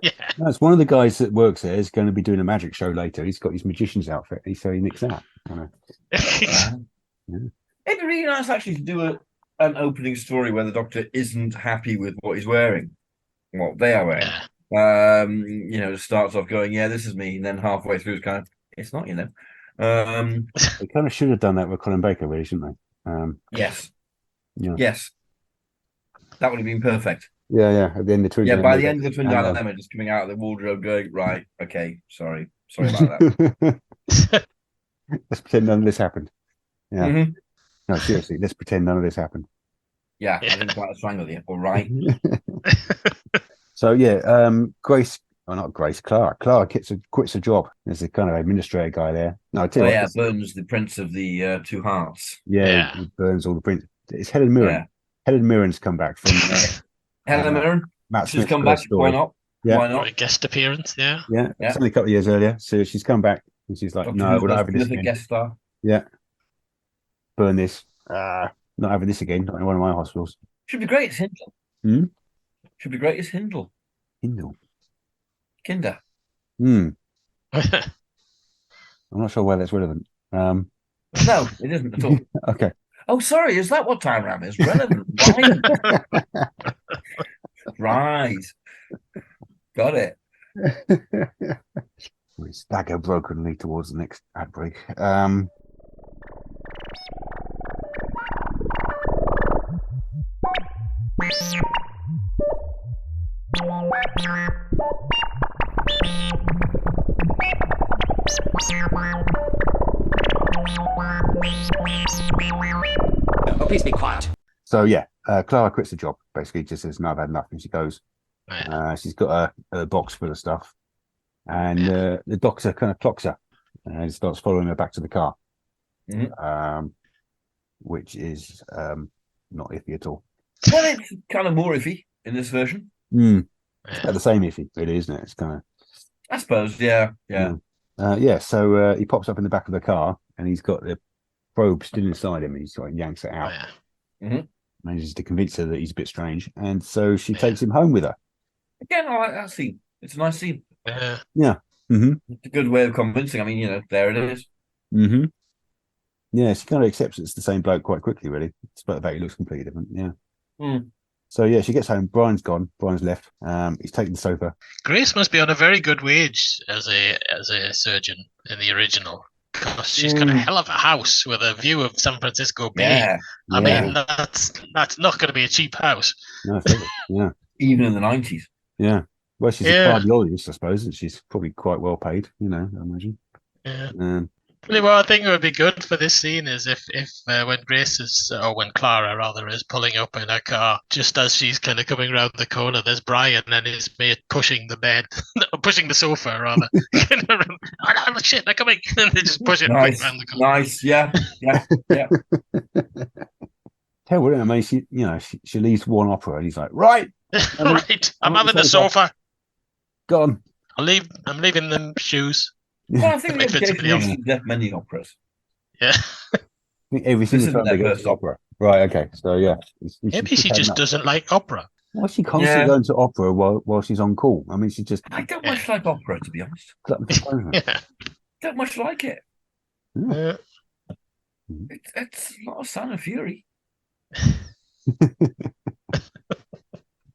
Yeah. That's one of the guys that works there is going to be doing a magic show later. He's got his magician's outfit. So he nicks that. It'd be really nice actually to do an opening story where the Doctor isn't happy with what he's wearing, what they are wearing. It starts off going, yeah, this is me, and then halfway through it's kind of, it's not, They kind of should have done that with Colin Baker, really, shouldn't they? Yes. Yeah. Yes. That would have been perfect. Yeah. At the end of the Twin by the end of the Twin Dilemma, just coming out of the wardrobe going, right, okay, sorry about that. Let's pretend none of this happened. Yeah. Mm-hmm. No, seriously, let's pretend none of this happened. Yeah. I didn't quite strangle you, all right. So Clara quits her job. There's a kind of administrator guy there. No, I tell you what, Burns, the Prince of the Two Hearts. Yeah, he burns all the prince. It's Helen Mirren. Yeah. Helen Mirren's come back from Helen Mirren. She's come back. Story. Why not? Yeah. Why not? A guest appearance, yeah. It's only a couple of years earlier, so she's come back and she's like, "No, we're not having this again." Guest star. Yeah, burn this. Not having this again. Not in one of my hospitals. Should be great. It's Hindle. Should be great. It's Hindle. Kinder. I'm not sure why that's relevant. No, it isn't at all. Okay. Oh, sorry. Is that what Time Ram is? Relevant. Right. Got it. We stagger brokenly towards the next ad break. Oh, please be quiet. So Clara quits the job. Basically, just says, "No, I've had enough," and she goes. She's got a box full of stuff, and the Doctor kind of clocks her and starts following her back to the car, which is not iffy at all. Well, it's kind of more iffy in this version. It's about the same iffy, really, isn't it? It's kind of, I suppose, yeah. So he pops up in the back of the car, and he's got the probe still inside him, and he sort of yanks it out. Manages to convince her that he's a bit strange, and so she takes him home with her. Again, I like that scene. It's a nice scene. Yeah. It's a good way of convincing. I mean, there it is. Yeah, she kind of accepts it's the same bloke quite quickly, really, despite the fact he looks completely different. Yeah. So she gets home. Brian's gone. Brian's left. He's taken the sofa. Grace must be on a very good wage as a surgeon in the original, because she's got a hell of a house with a view of San Francisco Bay. I mean, that's not going to be a cheap house. No, yeah. Even in the 90s. Yeah. Well, she's a cardiologist, I suppose, and she's probably quite well paid, I imagine. Yeah. Really, what I think would be good for this scene is if when Grace is, or when Clara rather, is pulling up in her car, just as she's kind of coming around the corner, there's Brian and his mate pushing the bed, pushing the sofa rather. Oh shit, they're coming! And they just push it quick around the corner. Nice, yeah. Tell her, I mean, she leaves one opera, and he's like, right, right, I'm having the sofa. Go on. I'm leaving them shoes. Well, I think they've left many operas. Yeah. I think every single time they go to opera. Right, okay. So, maybe she just doesn't like opera. Why is she constantly going to opera while she's on call? I mean, she just... I don't much like opera, to be honest. Don't much like it. It's not a sign of fury.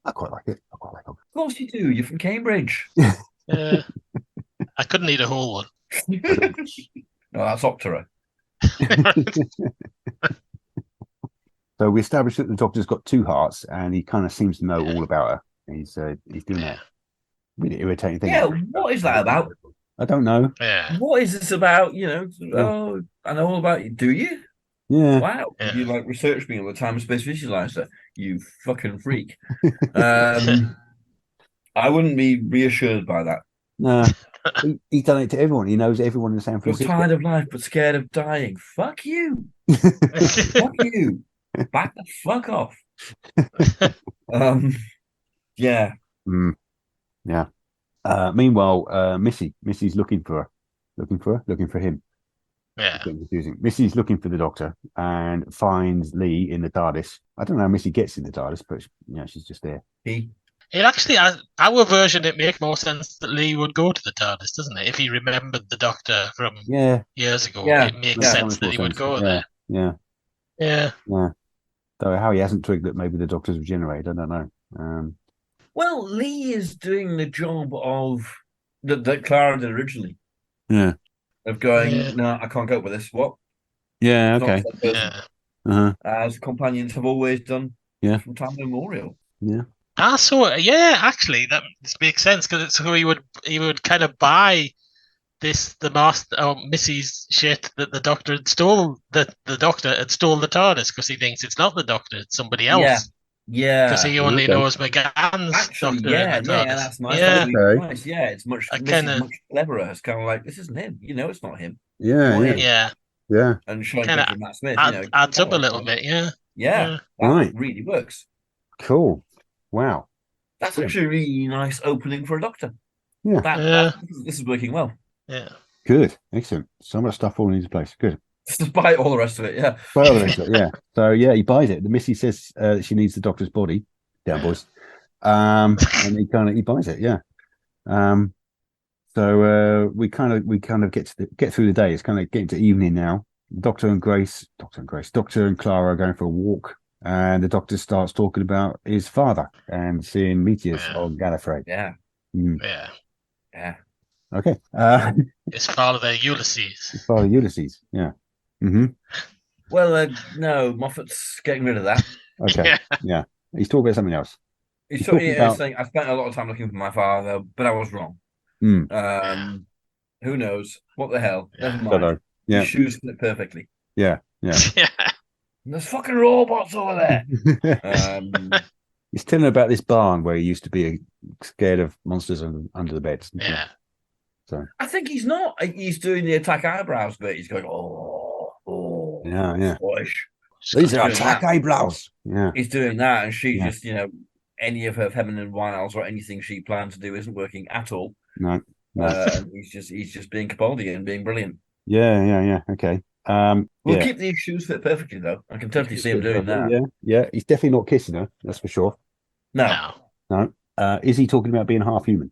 I quite like it. Of course you do. You're from Cambridge. I couldn't eat a whole one. No, that's opera. So we established that the Doctor's got two hearts, and he kind of seems to know all about her. He's doing that really irritating thing. Yeah, what is that about? I don't know. Yeah. What is this about? Oh, I know all about you. Do you? Yeah. Wow. Yeah. You like research me on the time and space visualizer, you fucking freak. I wouldn't be reassured by that. No. He's done it to everyone. He knows everyone in San You're Francisco. tired of life but scared of dying. Fuck you. Fuck you. Back the fuck off. Yeah. Yeah. Meanwhile, Missy's looking for him. Yeah. Confusing. Missy's looking for the Doctor and finds Lee in the TARDIS. I don't know how Missy gets in the TARDIS, but she's just there. It actually, our version, it makes more sense that Lee would go to the TARDIS, doesn't it? If he remembered the Doctor from years ago, it makes sense that he would go there. Yeah. So how he hasn't twigged that maybe the Doctor's regenerated, I don't know. Well, Lee is doing the job of that Clara did originally. Yeah. Of going, no, I can't cope with this. What? Yeah, Not okay. that person. As companions have always done from time immemorial. Yeah. Actually, that makes sense because it's so he would kind of buy the master or Missy's shit that the Doctor had stole the Doctor had stole the TARDIS because he thinks it's not the Doctor, it's somebody else. Yeah. Because he only knows McGann's Actually, Doctor. yeah, that's nice. That's really nice. Yeah, it's much much cleverer. It's kind of like this isn't him. It's not him. Yeah. And showing Kinda from Matt Smith, adds up a little bit. Yeah. That really works. Cool. Wow. That's actually a really nice opening for a Doctor. Yeah. This is working well. Yeah. Good. Excellent. So much stuff falling into place. Good. Despite all the rest of it, yeah. Despite all the rest of it, yeah. So he buys it. The Missy says that she needs the Doctor's body. Down, boys. And he buys it, yeah. So we kind of get through the day. It's kind of getting to evening now. Doctor and Clara are going for a walk, and the Doctor starts talking about his father and seeing meteors on Gallifrey. Yeah. Yeah. Okay. His father, Ulysses. His father, Ulysses. Yeah. Mm-hmm. Well, no, Moffat's getting rid of that. Okay. Yeah. He's talking about something else. He's saying, I spent a lot of time looking for my father, but I was wrong. Who knows? What the hell? Never mind. Yeah. His shoes fit perfectly. Yeah. There's fucking robots over there. He's telling about this barn where he used to be scared of monsters under the beds. Yeah. So I think he's not. He's doing the attack eyebrows bit. He's going, yeah. Scottish. These are attack eyebrows. Yeah. He's doing that, and she just, any of her feminine wiles or anything she planned to do isn't working at all. No. He's just being Capaldi and being brilliant. Yeah. Okay. We'll keep these shoes fit perfectly, though. I can totally see him doing that. Yeah. He's definitely not kissing her. That's for sure. No. Is he talking about being half human?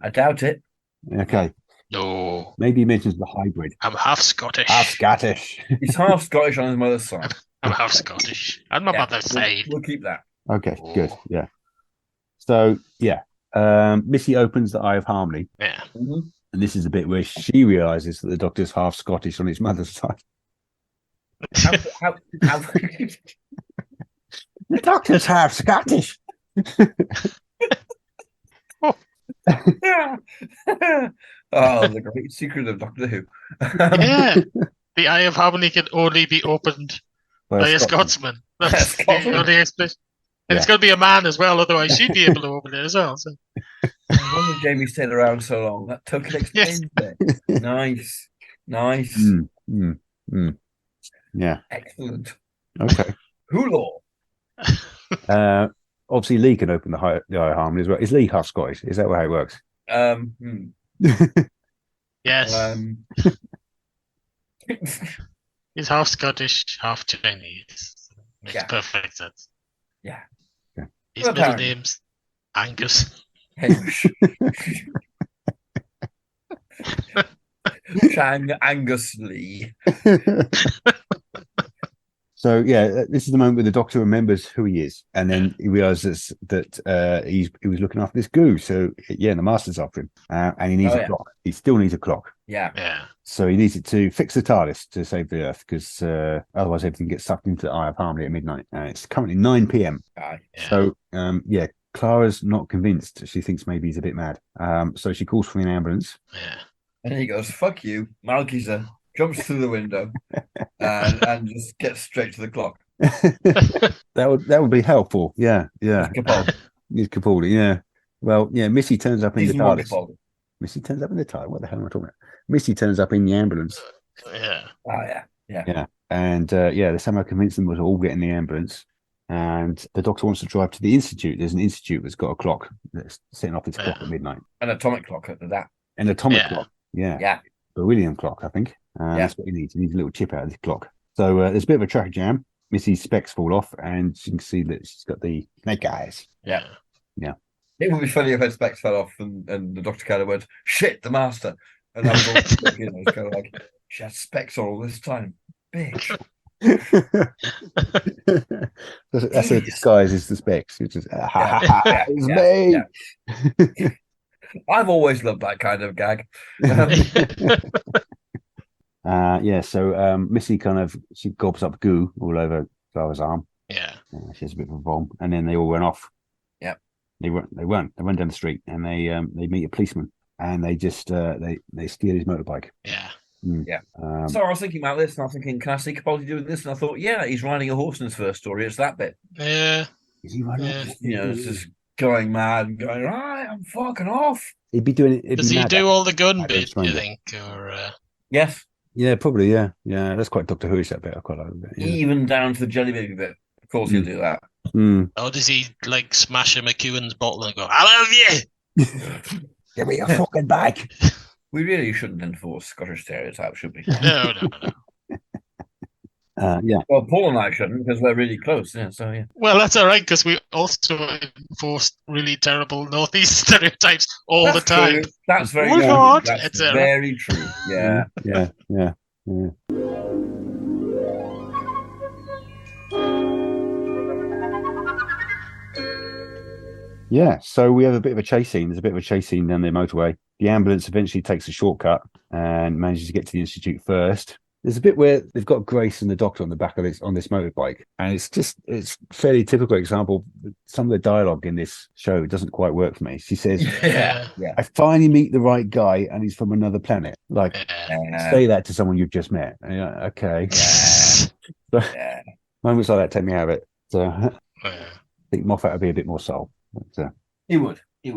I doubt it. Okay. No. Maybe he mentions the hybrid. I'm half Scottish. Half Scottish. He's half Scottish on his mother's side. I'm half Scottish. On my mother's side. We'll keep that. Okay, good. Yeah. So, Missy opens the Eye of Harmony. Yeah. Mm-hmm. And this is a bit where she realizes that the Doctor's half Scottish on his mother's side. How... The Doctor's half Scottish. The great secret of Doctor Who. The Eye of Harmony can only be opened by a Scotsman. That's the only explanation. And it's going to be a man as well, otherwise she'd be able to open it as well. So. I wonder Jamie stayed around so long. That totally explains it. Nice. Yeah. Excellent. Okay. Hulaw. Obviously, Lee can open the Eye of Harmony as well. Is Lee half Scottish? Is that how it works? Yes. He's half Scottish, half Chinese. Makes perfect sense. Yeah. His middle name's Angus. Angus Lee. So this is the moment where the Doctor remembers who he is, and then he realizes that he was looking after this goo. So the Master's after him, and he needs a clock. He still needs a clock. Yeah. So he needs it to fix the TARDIS to save the Earth, because otherwise everything gets sucked into the Eye of Harmony at midnight. It's currently 9 p.m. So Clara's not convinced. She thinks maybe he's a bit mad. So she calls for an ambulance. Yeah. And he goes, "Fuck you, Malkiza," jumps through the window and just gets straight to the clock. That would be helpful. Yeah. Capaldi. He's Capaldi. Yeah. Well, yeah. Missy turns up in He's the more TARDIS. Capaldi. Missy turns up in the TARDIS. What the hell am I talking about? Missy turns up in the ambulance. Yeah. Oh yeah. And they somehow convince them to all get in the ambulance. And the doctor wants to drive to the institute. There's an institute that's got a clock that's setting off its clock at midnight. An atomic clock at that. An atomic clock. Yeah. Beryllium clock, I think. That's what he needs. He needs a little chip out of this clock. So there's a bit of a traffic jam. Missy's specs fall off, and you can see that she's got the snake eyes. Yeah. Yeah. It would be funny if her specs fell off and the doctor kind of went, "Shit, the master." And that was all, it's kind of like, she had specs all this time. Bitch. That's her disguise, is the specs. It's just, it's me. Yeah. I've always loved that kind of gag. So Missy she gobs up goo all over Clara's arm. Yeah. She has a bit of a bomb, and then they all run off. Yeah. They run down the street, and they meet a policeman, and they just they steal his motorbike. Yeah. Yeah. So I was thinking about this, and I was thinking, can I see Capaldi doing this? And I thought, yeah, he's riding a horse in his first story. It's that bit. Yeah. Is he riding? Yeah. It's just going mad and going, right, I'm fucking off. He'd be doing it. Does he do all the gun bit, do you think? Or yes. Yeah, probably. Yeah. That's quite Doctor Who-ish, that bit. I quite like that. Yeah. Even down to the jelly baby bit. Of course, he'll do that. Or does he like smash a McEwen's bottle and go, "I love you"? Give me your fucking bag. We really shouldn't enforce Scottish stereotypes, should we? No. Yeah. Well, Paul and I shouldn't because we're really close. Yeah. So yeah. Well, that's all right because we also enforce really terrible northeast stereotypes all the time. True. That's very true. That's very true. Yeah. Yeah. Yeah, so we have a bit of a chase scene. There's a bit of a chase scene down the motorway. The ambulance eventually takes a shortcut and manages to get to the institute first. There's a bit where they've got Grace and the doctor on the back of this motorbike, and it's fairly typical example. Some of the dialogue in this show doesn't quite work for me. She says, "Yeah, I finally meet the right guy, and he's from another planet." Like, say that to someone you've just met. And you're like, okay. Moments like that take me out of it. So I think Moffat would be a bit more soul. But, He would. He's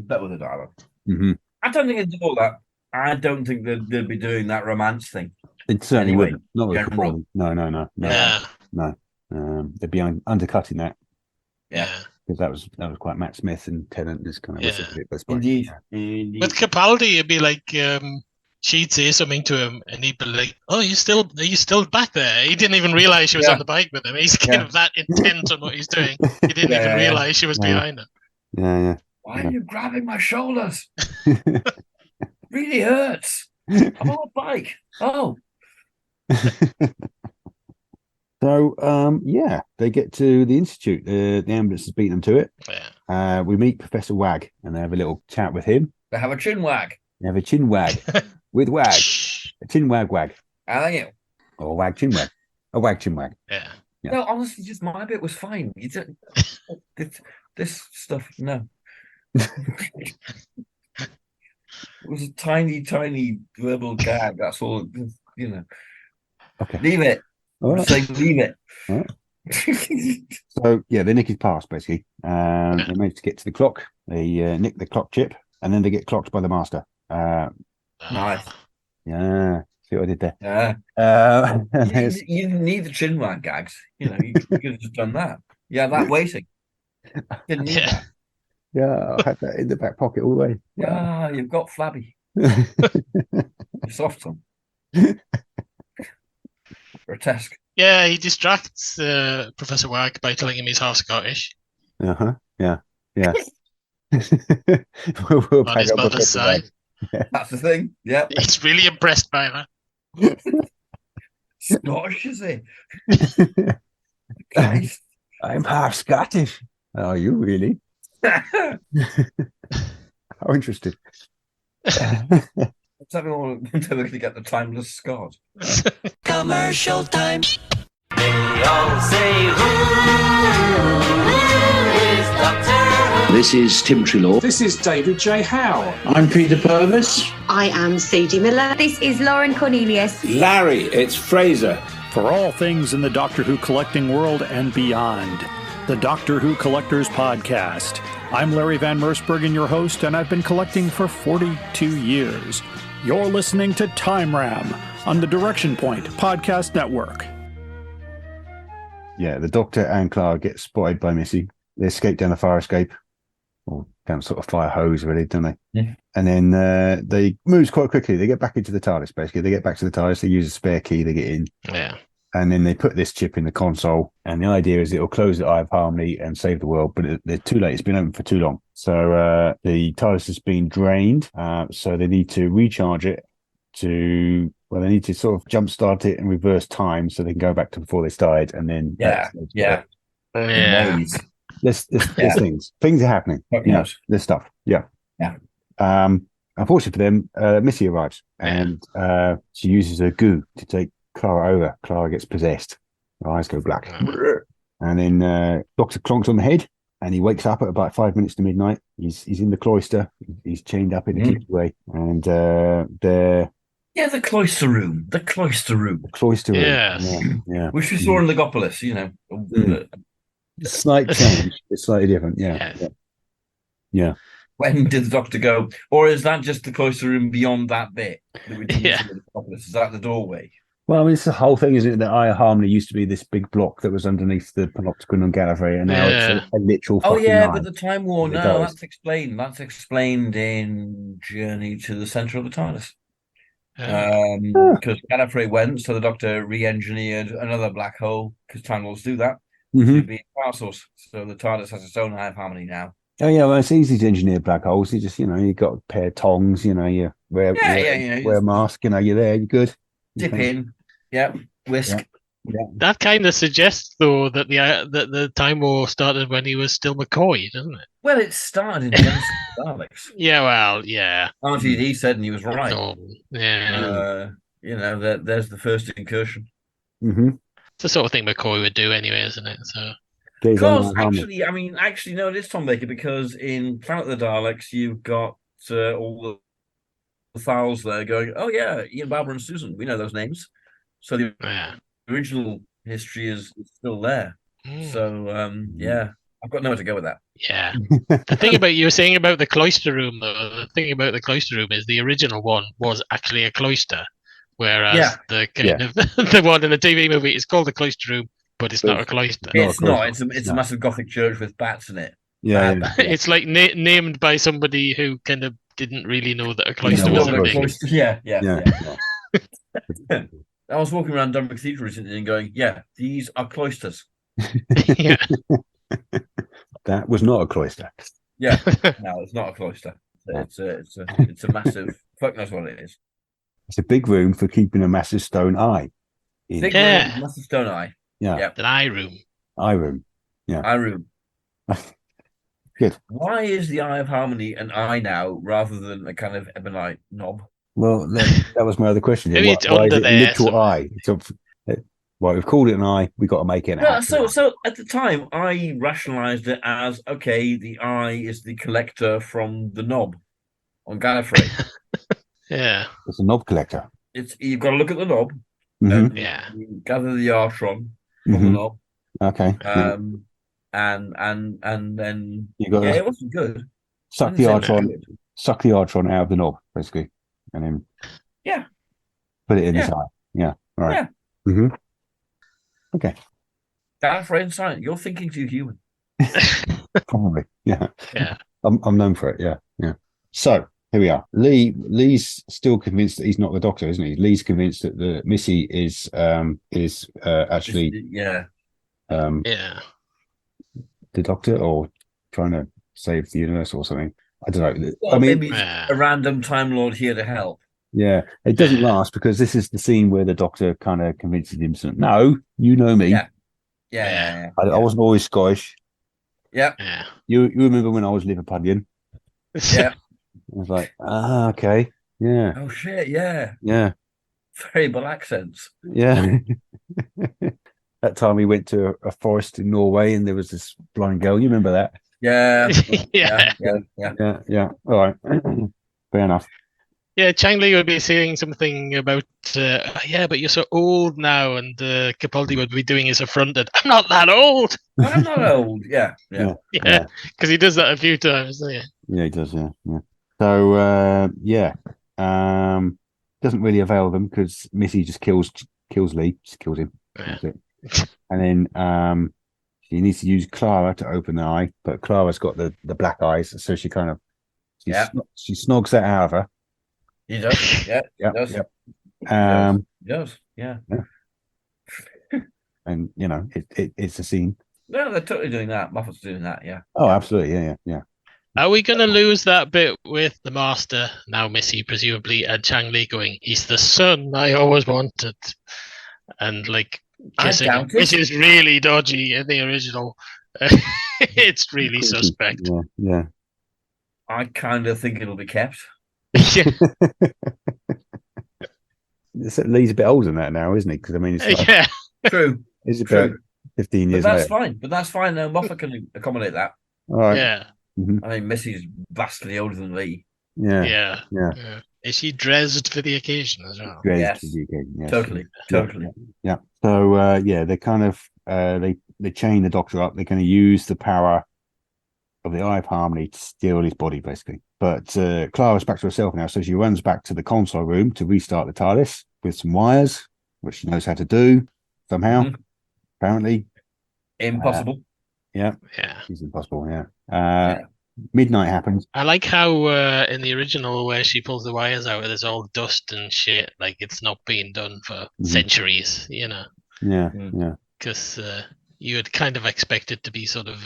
better with the dialogue. Mm-hmm. I don't think he'd do all that. I don't think they'd be doing that romance thing. It certainly wouldn't. Not with general. Capaldi. No. They'd be undercutting that. Yeah. Because that was quite Matt Smith and Tennant is kind of a bit best. Indeed. With Capaldi, it'd be like she'd say something to him, and he'd be like, "Oh, are you still back there?" He didn't even realize she was on the bike with him. He's kind of that intent on what he's doing. He didn't even realize she was behind him. Yeah. Why are you grabbing my shoulders? Really hurts. I'm on a bike. Oh. So they get to the institute. The ambulance has beaten them to it. Yeah. We meet Professor Wag, and they have a little chat with him. They have a chin wag. They have a chin wag with Wag. A chin wag. How are you? Or wag chin wag. A wag chin wag. Yeah. No, honestly, just my bit was fine. You don't, this stuff, no. It was a tiny verbal gag. That's all. Okay. Leave it. All right. Say leave it. All right. So they nick his pass basically. They manage to get to the clock. They nick the clock chip, and then they get clocked by the master. Nice. Yeah. See what I did there? Yeah. You didn't need the chin wag gags. You could have just done that. Yeah, that waiting. Didn't need that. Yeah, I had that in the back pocket all the way. Yeah, you've got flabby. Soft tongue. Grotesque. Yeah, he distracts Professor Wag by telling him he's half Scottish. Yeah. we'll On his mother's side. Yeah. That's the thing. Yeah. He's really impressed by that. Scottish, is he? Christ. I'm half Scottish. Are you really? How interesting. Let's have one until we can get the timeless Scot. Commercial time. They all say, ooh. This is Tim Trelaw. This is David J. Howe. I'm Peter Purvis. I am Sadie Miller. This is Lauren Cornelius. Larry, it's Fraser. For all things in the Doctor Who collecting world and beyond, the Doctor Who Collectors Podcast. I'm Larry Van Mersbergen, your host, and I've been collecting for 42 years. You're listening to Time Ram on the Direction Point Podcast Network. Yeah, the Doctor and Clara get spotted by Missy. They escape down the fire escape, or down sort of fire hose, really, don't they? Yeah. And then they moves quite quickly. They get back into the TARDIS, basically. They get back to the TARDIS, they use a spare key, they get in. Yeah. And then they put this chip in the console. And the idea is it'll close the Eye of Harmony and save the world, but they're too late. It's been open for too long. So the TARDIS has been drained. So they need to recharge it they need to sort of jumpstart it and reverse time so they can go back to before they started. And then There's things. Things are happening. There's stuff. Yeah. Unfortunately for them, Missy arrives and she uses her goo to take Clara over. Clara gets possessed. Her eyes go black. And then Doctor clonks on the head and he wakes up at about 5 minutes to midnight. He's in the cloister. He's chained up in a keep away. And they're... Yeah, the cloister room. The cloister room. Yes. Yeah. Which we saw in Legopolis, Slight change. It's slightly different. Yeah. When did the Doctor go? Or is that just the cloister room beyond that bit that we didn't see in Legopolis? Is that the doorway? Well, I mean, it's the whole thing, isn't it? That Eye of Harmony used to be this big block that was underneath the Panopticon and Gallifrey, and now it's a literal fucking eye. But the Time War, that's explained. That's explained in Journey to the Centre of the TARDIS. Because Gallifrey went, so the Doctor re-engineered another black hole, because Time Lords do that, to be parcels. So the TARDIS has its own Eye of Harmony now. Oh yeah, well it's easy to engineer black holes. You just, you got a pair of tongs, you wear a mask, you're there, you're good. Dip in, whisk. Yeah. That kind of suggests, though, that the Time War started when he was still McCoy, doesn't it? Well, it started in Genesis of the Daleks. Yeah, well, yeah. RTD said, and he was right. No, yeah. There's the first incursion. Mm-hmm. It's the sort of thing McCoy would do anyway, isn't it? So. Because actually, no, it is Tom Baker, because in Planet of the Daleks, you've got all the Thals there going, oh yeah, Ian, Barbara and Susan, we know those names. So the original history is still there. So, I've got nowhere to go with that. Yeah. The thing about you were saying about the cloister room, though, the thing about the cloister room is the original one was actually a cloister, whereas the kind of the one in the TV movie is called the cloister room, but it's not a cloister. It's not. It's a massive Gothic church with bats in it. Yeah. It's like named by somebody who kind of didn't really know that a cloister was a thing. Yeah. I was walking around Dunbar Cathedral recently and going, these are cloisters. Yeah. That was not a cloister. Yeah, no, it's not a cloister. It's a massive. Fuck knows what it is. It's a big room for keeping a massive stone eye. Big room, massive stone eye. Yeah, an eye room. Eye room. Yeah, eye room. Good. Why is the Eye of Harmony an eye now rather than a kind of ebonite knob? Well, that was my other question. Maybe it's why is under it there. literal eye? Well, we've called it an eye. We got to make it an eye. So at the time, I rationalised it as the eye is the collector from the knob on Gallifrey. Yeah, it's a knob collector. You've got to look at the knob. Mm-hmm. You gather the artron from the knob. Okay. And then you got it wasn't good. Suck the artron out of the knob, basically, and then put it in his eye. Yeah. All right. Yeah. Mm-hmm. Okay. Gallifrey and Silent, you're thinking too human. Probably. Yeah. I'm known for it. Yeah. So here we are. Lee's still convinced that he's not the Doctor, isn't he? Lee's convinced that the Missy is actually the Doctor, or trying to save the universe or something. I don't know. Well, maybe a random Time Lord here to help. Yeah, it doesn't last because this is the scene where the Doctor kind of convinces him. No, you know me. Yeah. I wasn't always Scottish. Yeah. You remember when I was Liverpudlian? Yeah. I was like, okay. Yeah. Oh shit, yeah. Yeah. Variable accents. Yeah. That time we went to a forest in Norway and there was this blind girl. You remember that? Yeah. Yeah. Yeah. All right. Fair enough. Yeah, Chang Li would be saying something about, yeah, but you're so old now, and Capaldi would be doing his affronted, I'm not that old. I'm not old. Yeah. Because he does that a few times, doesn't he? Yeah, he does. Yeah. So, doesn't really avail them because Missy just kills Lee, just kills him. Yeah. That's it. And then she needs to use Clara to open the eye, but Clara's got the black eyes, so she kind of she snogs that out of her. He does. Yeah. He does. Yep. He does. Yeah. And it's a scene. No, they're totally doing that. Moffat's doing that. Yeah. Oh, absolutely. Yeah. Are we going to lose that bit with the Master, now Missy, presumably, and Chang Li going, he's the son I always wanted, and like kissing him, which is really dodgy in the original. It's really suspect. Yeah. I kind of think it'll be kept. Yeah. Lee's a bit older than that now, isn't he? Because I mean, it's like, yeah, true. It's about 15 years. But that's fine. Now Moffat can accommodate that. All right. Yeah. Mm-hmm. I mean, Missy's vastly older than Lee. Yeah. Is she dressed for the occasion as well? Dressed for the occasion. Yes. Totally. Yeah. So they kind of they chain the Doctor up. They're going to use the power of the Eye of Harmony to steal his body, basically. But Clara's back to herself now, so she runs back to the console room to restart the TARDIS with some wires, which she knows how to do somehow. Apparently, impossible. Yeah, it's impossible. Yeah. Midnight happens. I like how in the original where she pulls the wires out, there's all dust and shit. Like it's not been done for centuries, Yeah. Because you would kind of expect it to be sort of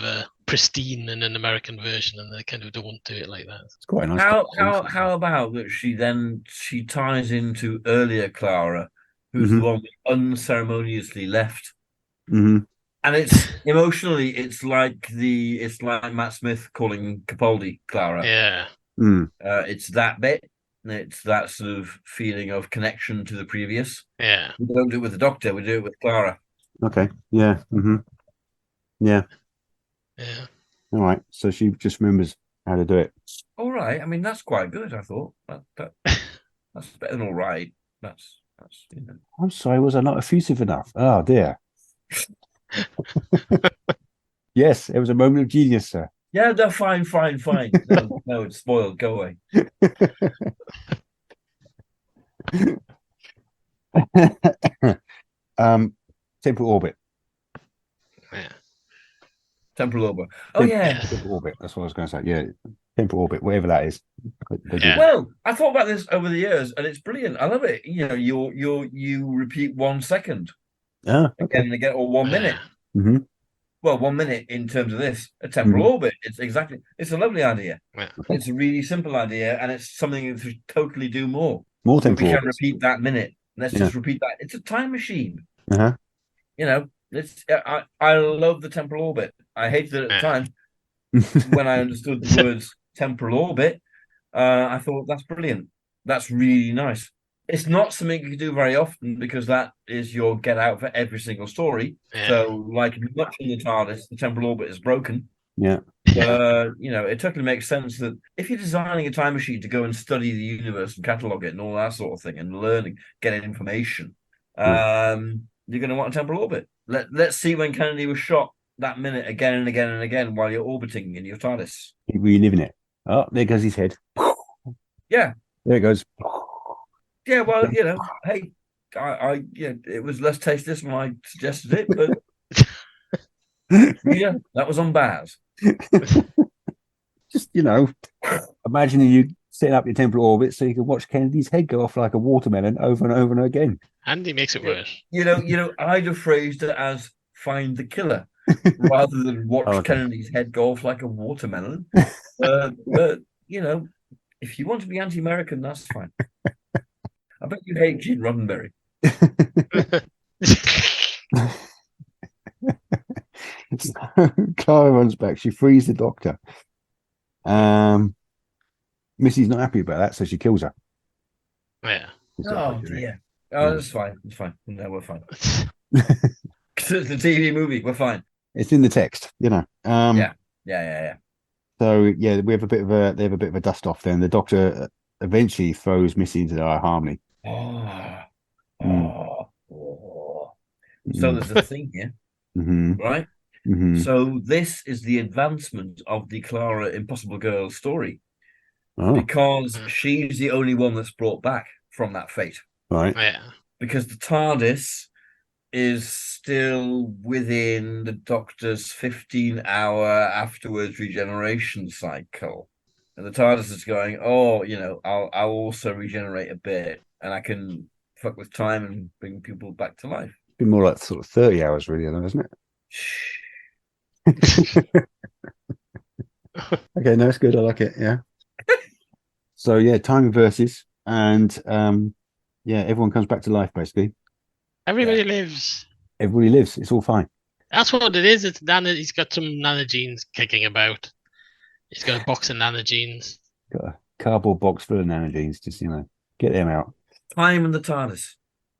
pristine in an American version, and they kind of don't do it like that. It's quite nice. How about that? She ties into earlier Clara, who's the one that unceremoniously left. Mm-hmm. And it's emotionally, it's like Matt Smith calling Capaldi Clara. Yeah. It's that bit. It's that sort of feeling of connection to the previous. Yeah. We don't do it with the Doctor. We do it with Clara. Okay. Yeah. Mm-hmm. Yeah. Yeah. All right. So she just remembers how to do it. All right. I mean, that's quite good. I thought that's better than all right. That's. I'm sorry. Was I not effusive enough? Oh dear. Yes, it was a moment of genius, sir. Yeah, no, fine. No, it's spoiled. Go away. Temporal orbit. Yeah. Temporal orbit. Oh, yeah. Temporal orbit. That's what I was going to say. Yeah, temporal orbit, whatever that is. Well, I thought about this over the years, and it's brilliant. I love it. You repeat 1 second. Okay. Again and again, or 1 minute. Mm-hmm. Well, 1 minute in terms of this, a temporal orbit. It's a lovely idea. Yeah. It's a really simple idea, and it's something that we totally do more. More temporal. We can repeat that minute. Let's just repeat that. It's a time machine. Uh-huh. I love the temporal orbit. I hated it at the time. When I understood the words temporal orbit, I thought that's brilliant. That's really nice. It's not something you can do very often because that is your get out for every single story. Yeah. So, like much in the TARDIS, the temporal orbit is broken. Yeah. It totally makes sense that if you're designing a time machine to go and study the universe and catalog it and all that sort of thing and learning, getting information, you're going to want a temporal orbit. Let's see when Kennedy was shot that minute again and again and again while you're orbiting in your TARDIS. Reliving it. Oh, there goes his head. Yeah. There it goes. Yeah, well, hey, it was less taste this when I suggested it, but yeah, that was on Baz. Just, imagining you setting up your temporal orbit so you can watch Kennedy's head go off like a watermelon over and over and again. And he makes it worse. I'd have phrased it as find the killer rather than watch Kennedy's head go off like a watermelon. But if you want to be anti-American, that's fine. I bet you hate Gene Roddenberry. Clara runs back. She frees the Doctor. Missy's not happy about that, so she kills her. Yeah. Oh, dear. Oh, that's fine. It's fine. No, we're fine. the TV movie. We're fine. It's in the text, you know. Yeah. So yeah, they have a bit of a dust off. Then the Doctor eventually throws Missy into the harmony. So there's a thing here, right? So this is the advancement of the Clara Impossible Girl story, because she's the only one that's brought back from that fate. Right. Yeah. Because the TARDIS is still within the Doctor's 15-hour afterwards regeneration cycle. And the TARDIS is going, I'll also regenerate a bit, and I can fuck with time and bring people back to life. Be more like sort of 30 hours, really, isn't it? Okay, no, it's good. I like it. Yeah. So yeah, time reverses, and everyone comes back to life basically. Everybody lives. Everybody lives. It's all fine. That's what it is. It's Nana. He's got some nanogenes kicking about. He's got a box of nanogenes. Got a cardboard box full of nanogenes. Just get them out. Time and the TARDIS.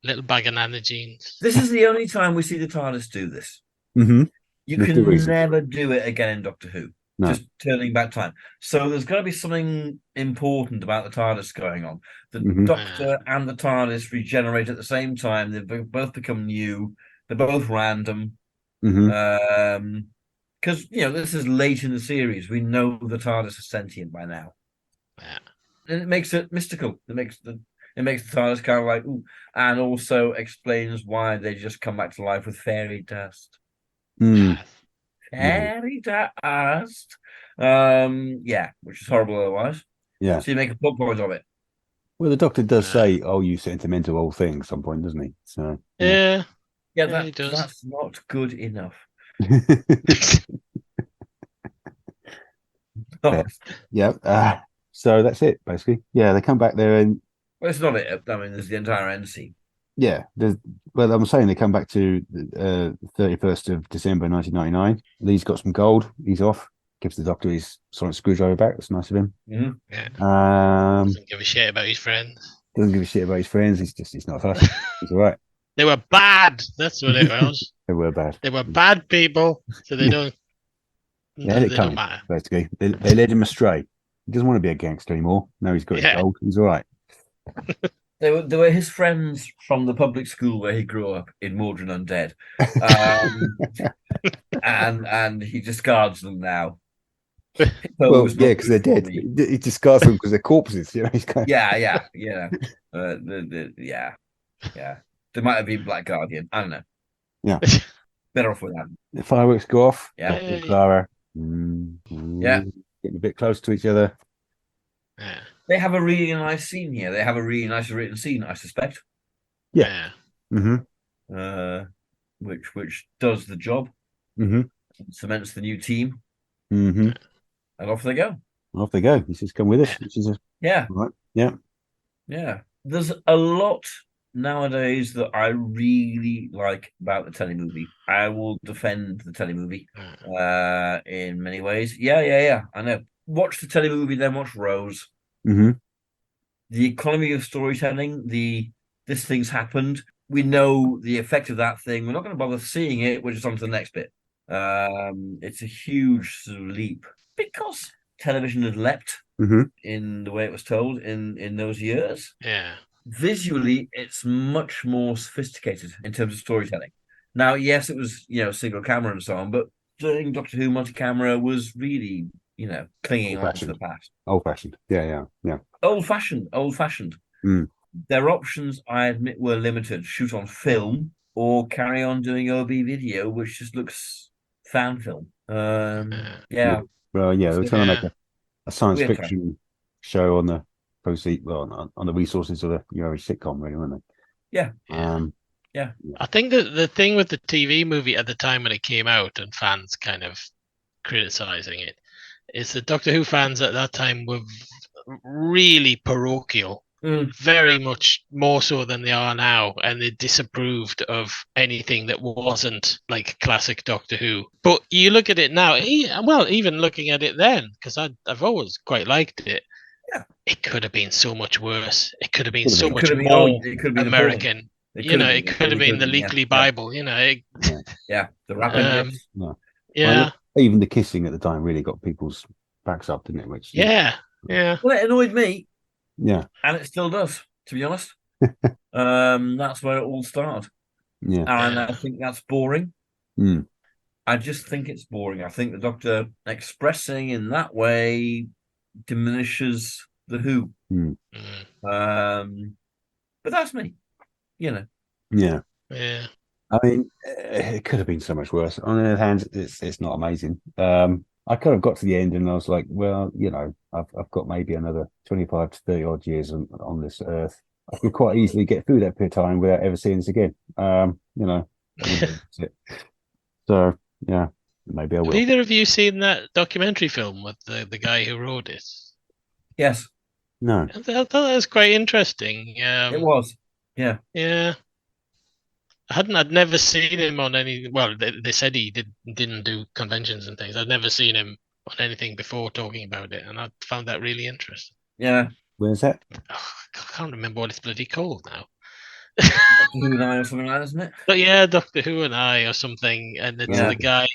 Little bag of nanogenes. This is the only time we see the TARDIS do this. You can never do it again in Doctor Who. No. Just turning back time. So there's got to be something important about the TARDIS going on. The Doctor and the TARDIS regenerate at the same time. They both become new. They're both random. Because this is late in the series. We know the TARDIS is sentient by now. Yeah. And it makes it mystical. It makes the TARDIS kind of like, ooh, and also explains why they just come back to life with fairy dust. Fairy dust. Which is horrible otherwise. Yeah. So you make a plot point of it. Well, the Doctor does say, "Oh, you sentimental old thing," at some point, doesn't he? So yeah, that's not good enough. Yeah. So that's it, basically. Yeah, they come back there, and well, it's not it. I mean, there's the entire end scene. Yeah, I'm saying they come back to 31st of December 1999. Lee's got some gold. He's off. Gives the Doctor his sonic screwdriver back. That's nice of him. Yeah. Doesn't give a shit about his friends. He's not fussed. He's all right. They were bad. That's what it was. They were bad. They were bad people. So they don't. They don't matter. Basically, they led him astray. He doesn't want to be a gangster anymore. Now he's got his gold. He's all right. They were his friends from the public school where he grew up in Mordred Undead, and he discards them now. Well, yeah, because they're dead. He discards them because they're corpses. He's kind of... Yeah. They might have been Black Guardian. I don't know. Yeah, better off with that. The fireworks go off. Yeah, Clara. Yeah, getting a bit close to each other. Yeah. They have a really nice scene here. They have a really nice written scene, I suspect. Yeah. Which does the job. Cements the new team. And off they go. He says, "Come with us." Yeah. Right. Yeah. Yeah. There's a lot nowadays that I really like about the telemovie. I will defend the telemovie in many ways. Yeah. I know. Watch the telemovie, then watch Rose. The economy of storytelling, this thing's happened. We know the effect of that thing. We're not going to bother seeing it. We're just on to the next bit. It's a huge sort of leap because television had leapt in the way it was told in those years. Yeah. Visually, it's much more sophisticated in terms of storytelling. Now, yes, it was single camera and so on, but doing Doctor Who multi-camera was really clinging on to the past. Old-fashioned. Yeah. Old-fashioned. Their options, I admit, were limited. Shoot on film or carry on doing OB video, which just looks fan film. Yeah. Well, yeah, they were trying to make a science fiction show on the on the resources of the sitcom, really, weren't they? Yeah. I think that the thing with the TV movie at the time when it came out and fans kind of criticizing it is that Doctor Who fans at that time were really parochial, very much more so than they are now, and they disapproved of anything that wasn't like classic Doctor Who. But you look at it now, even looking at it then, because I've always quite liked it. Yeah, it could have been so much worse. It could have been so much more American. it could have been the Legally Bible. Yeah, the rap Um, endings. No. Yeah. Well, even the kissing at the time really got people's backs up, didn't it? Which Yeah. Well, it annoyed me, yeah, and it still does, to be honest. That's where it all started. yeah. And I think that's boring. Mm. I just think it's boring. I think the Doctor expressing in that way diminishes the Who. Mm. But that's me, Yeah. Yeah. I mean, it could have been so much worse. On the other hand, it's not amazing. I kind of got to the end and I was like, well, I've got maybe another 25 to 30 odd years on this earth. I could quite easily get through that period of time without ever seeing this again. That's it. So yeah, maybe I will. Have either of you seen that documentary film with the guy who wrote it? Yes. No. I thought that was quite interesting. It was. Yeah. Yeah. I'd never seen him on any. Well, they said he didn't do conventions and things. I'd never seen him on anything before talking about it, and I found that really interesting. Yeah. Where's that? I can't remember what it's bloody called now. Doctor Who and I or something like that, isn't it? But yeah, Doctor Who and I or something, and it's the guy.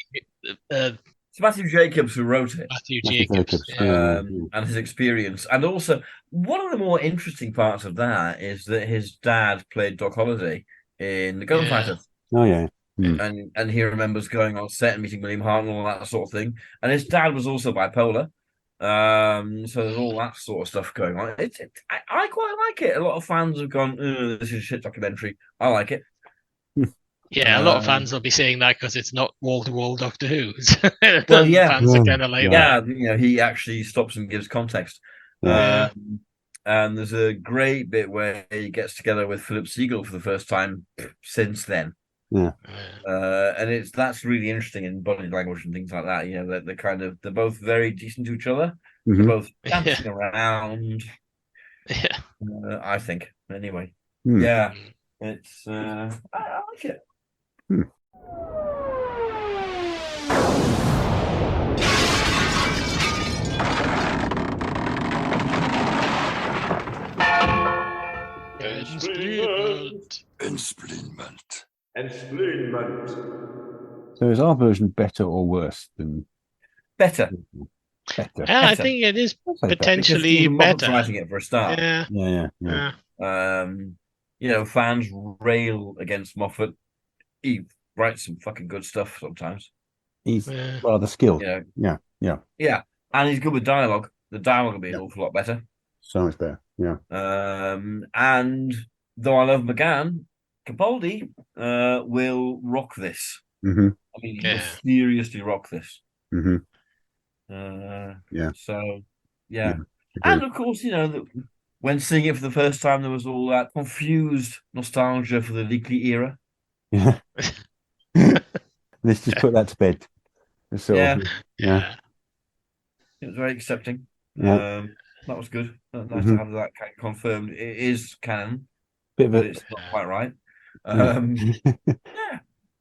It's Matthew Jacobs who wrote it. Matthew Jacobs. And his experience. And also, one of the more interesting parts of that is that his dad played Doc Holliday in The Gunfighters. Oh, yeah. Mm. And he remembers going on set and meeting William Hart and all that sort of thing. And his dad was also bipolar. So there's all that sort of stuff going on. I quite like it. A lot of fans have gone, this is a shit documentary. I like it. Yeah, a lot of fans will be saying that because it's not wall-to-wall Doctor Who. Well, yeah. Fans are kind of like, he actually stops and gives context. Yeah. And there's a great bit where he gets together with Philip Siegel for the first time since then. Yeah. And that's really interesting in body language and things like that. They're both very decent to each other. Mm-hmm. They're both dancing around. Yeah. I think. Anyway. Mm. Yeah. It's I like it. Hmm. Explainment. So is our version better or worse than better? Better. Yeah, I think it is potentially better. Writing it for a start. Yeah. Fans rail against Moffat. He writes some fucking good stuff sometimes. He's rather skilled. Yeah. And he's good with dialogue. The dialogue will be an awful lot better. So much better. Yeah. And though I love McGann, Capaldi will rock this. Mm-hmm. I mean, he will seriously rock this. Mm-hmm. So, yeah. And of course, when seeing it for the first time, there was all that confused nostalgia for the Leakley era. Yeah. Let's just put that to bed. Yeah. It was very accepting. Yeah. That was good. Nice to have that confirmed. It is canon, but it's not quite right.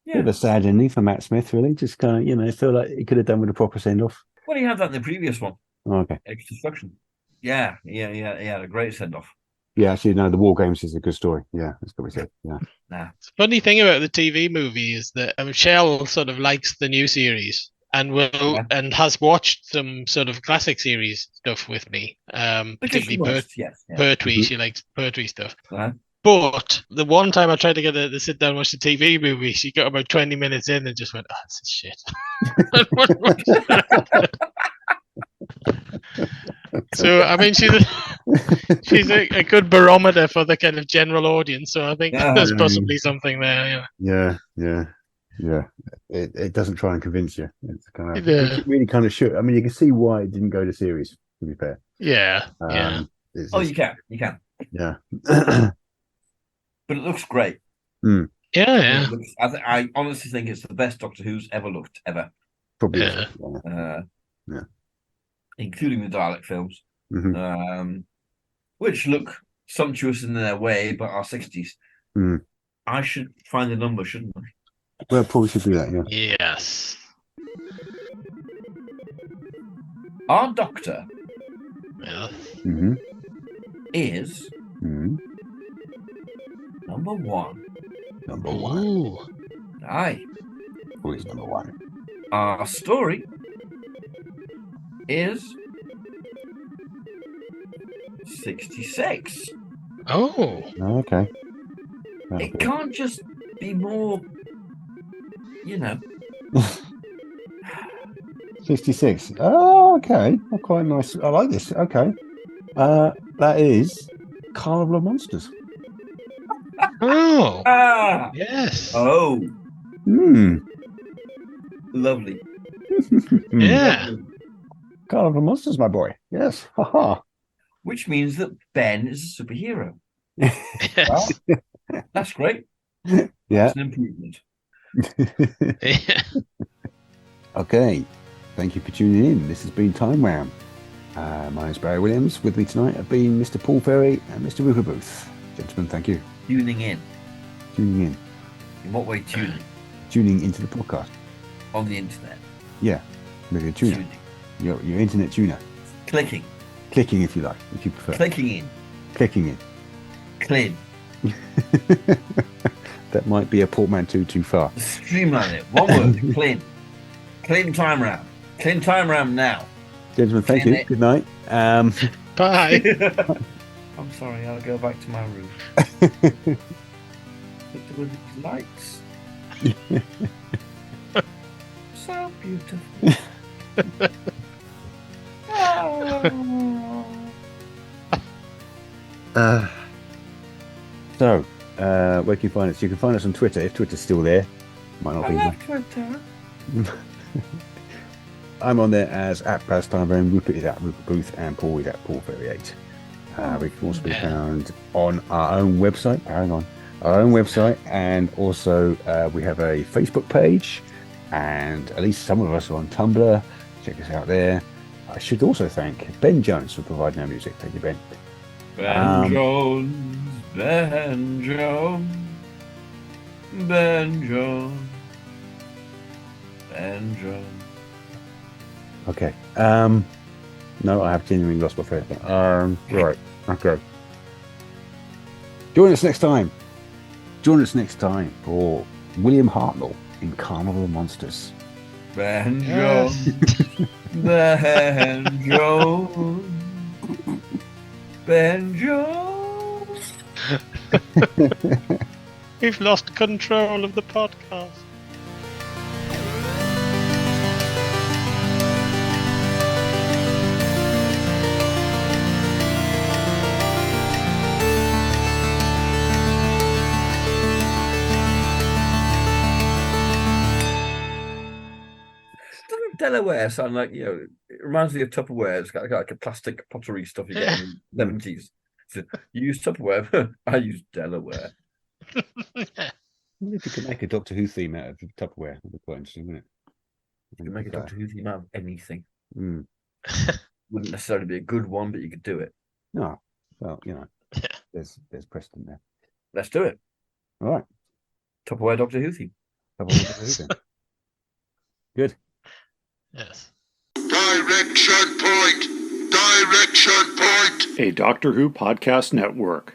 Bit of a sad ending for Matt Smith, really. Just kind of, feel like he could have done with a proper send-off. Well, he had that in the previous one. Oh, okay. Destruction. Yeah. He had a great send-off. Yeah, actually, no, the War Games is a good story. Yeah, that's what we said. Yeah. Nah. The funny thing about the TV movie is that Michelle sort of likes the new series and and has watched some sort of classic series stuff with me. Particularly Pertwee. She likes Pertwee stuff. But the one time I tried to get her to sit down and watch the TV movie, she got about 20 minutes in and just went, "Oh, this is shit." So I mean, she's a good barometer for the kind of general audience. So I think there's possibly something there. Yeah. It doesn't try and convince you. It's kind of it really kind of should. I mean, you can see why it didn't go to series. To be fair. Yeah. You can. Yeah. But it looks great. Mm. Yeah. I honestly think it's the best Doctor Who's ever looked ever. Probably. Yeah. Including the Dalek films, which look sumptuous in their way, but are 60s. Mm. I should find the number, shouldn't I? Well, probably should do that. Yeah. Yes. Our Doctor Mm-hmm. is Number one. Number one. Ooh. Aye. Who is number one? Our story is 66. Oh. Okay. It can't just be more, 66. Oh, okay. Oh, quite nice. I like this. Okay. That is Carnival of Monsters. Oh. Ah. Yes. Oh. Lovely. Yeah. Carnival of Monsters, my boy. Yes. Haha. Which means that Ben is a superhero. Yes. Well, that's great. Yeah. That's an improvement. Yeah. Okay. Thank you for tuning in. This has been Time Ram. My name's Barry Williams. With me tonight have been Mr. Paul Ferry and Mr. Rupert Booth. Gentlemen, thank you. Tuning in. Tuning in. In what way tuning? Tuning into the podcast. On the internet. Yeah. Maybe a tuner. Your internet tuner. Clicking. Clicking, if you like, if you prefer. Clicking in. Clicking in. Clean. That might be a portmanteau too far. Streamline it. One word. Clean. Clean Time Ram. Clean Time Ram now. Gentlemen, thank you. Good night. Bye. I'm sorry, I'll go back to my room. Look at the lights. So beautiful. So, where can you find us? You can find us on Twitter, if Twitter's still there. Might not I be. love Twitter. I'm on there as @PastimeRam, Rupert is @Rupert Booth, and Paul is @Paul38. We can also be found on our own website. And also we have a Facebook page, and at least some of us are on Tumblr. Check us out there. I should also thank Ben Jones for providing our music. Thank you, Ben. Ben Jones, Ben Jones, Ben Jones, Ben Jones. Okay. No, I have genuinely lost my thread. Right. Okay. Join us next time for William Hartnell in Carnival of Monsters. Ben Jones, Ben Jones, Ben Jones. We've lost control of the podcast. Doesn't Delaware sound like, it reminds me of Tupperware. It's got like a plastic pottery stuff you get in the 70s. So you use Tupperware, I use Delaware. If you could make a Doctor Who theme out of Tupperware, that'd be quite interesting, wouldn't it? You can make a Doctor Who theme out of anything. Mm. Wouldn't necessarily be a good one, but you could do it. No. Well, there's precedent there. Let's do it. All right. Tupperware Doctor Who theme. Tupperware Doctor Who theme. Good. Yes. Direction point! Direction point! A Doctor Who podcast network.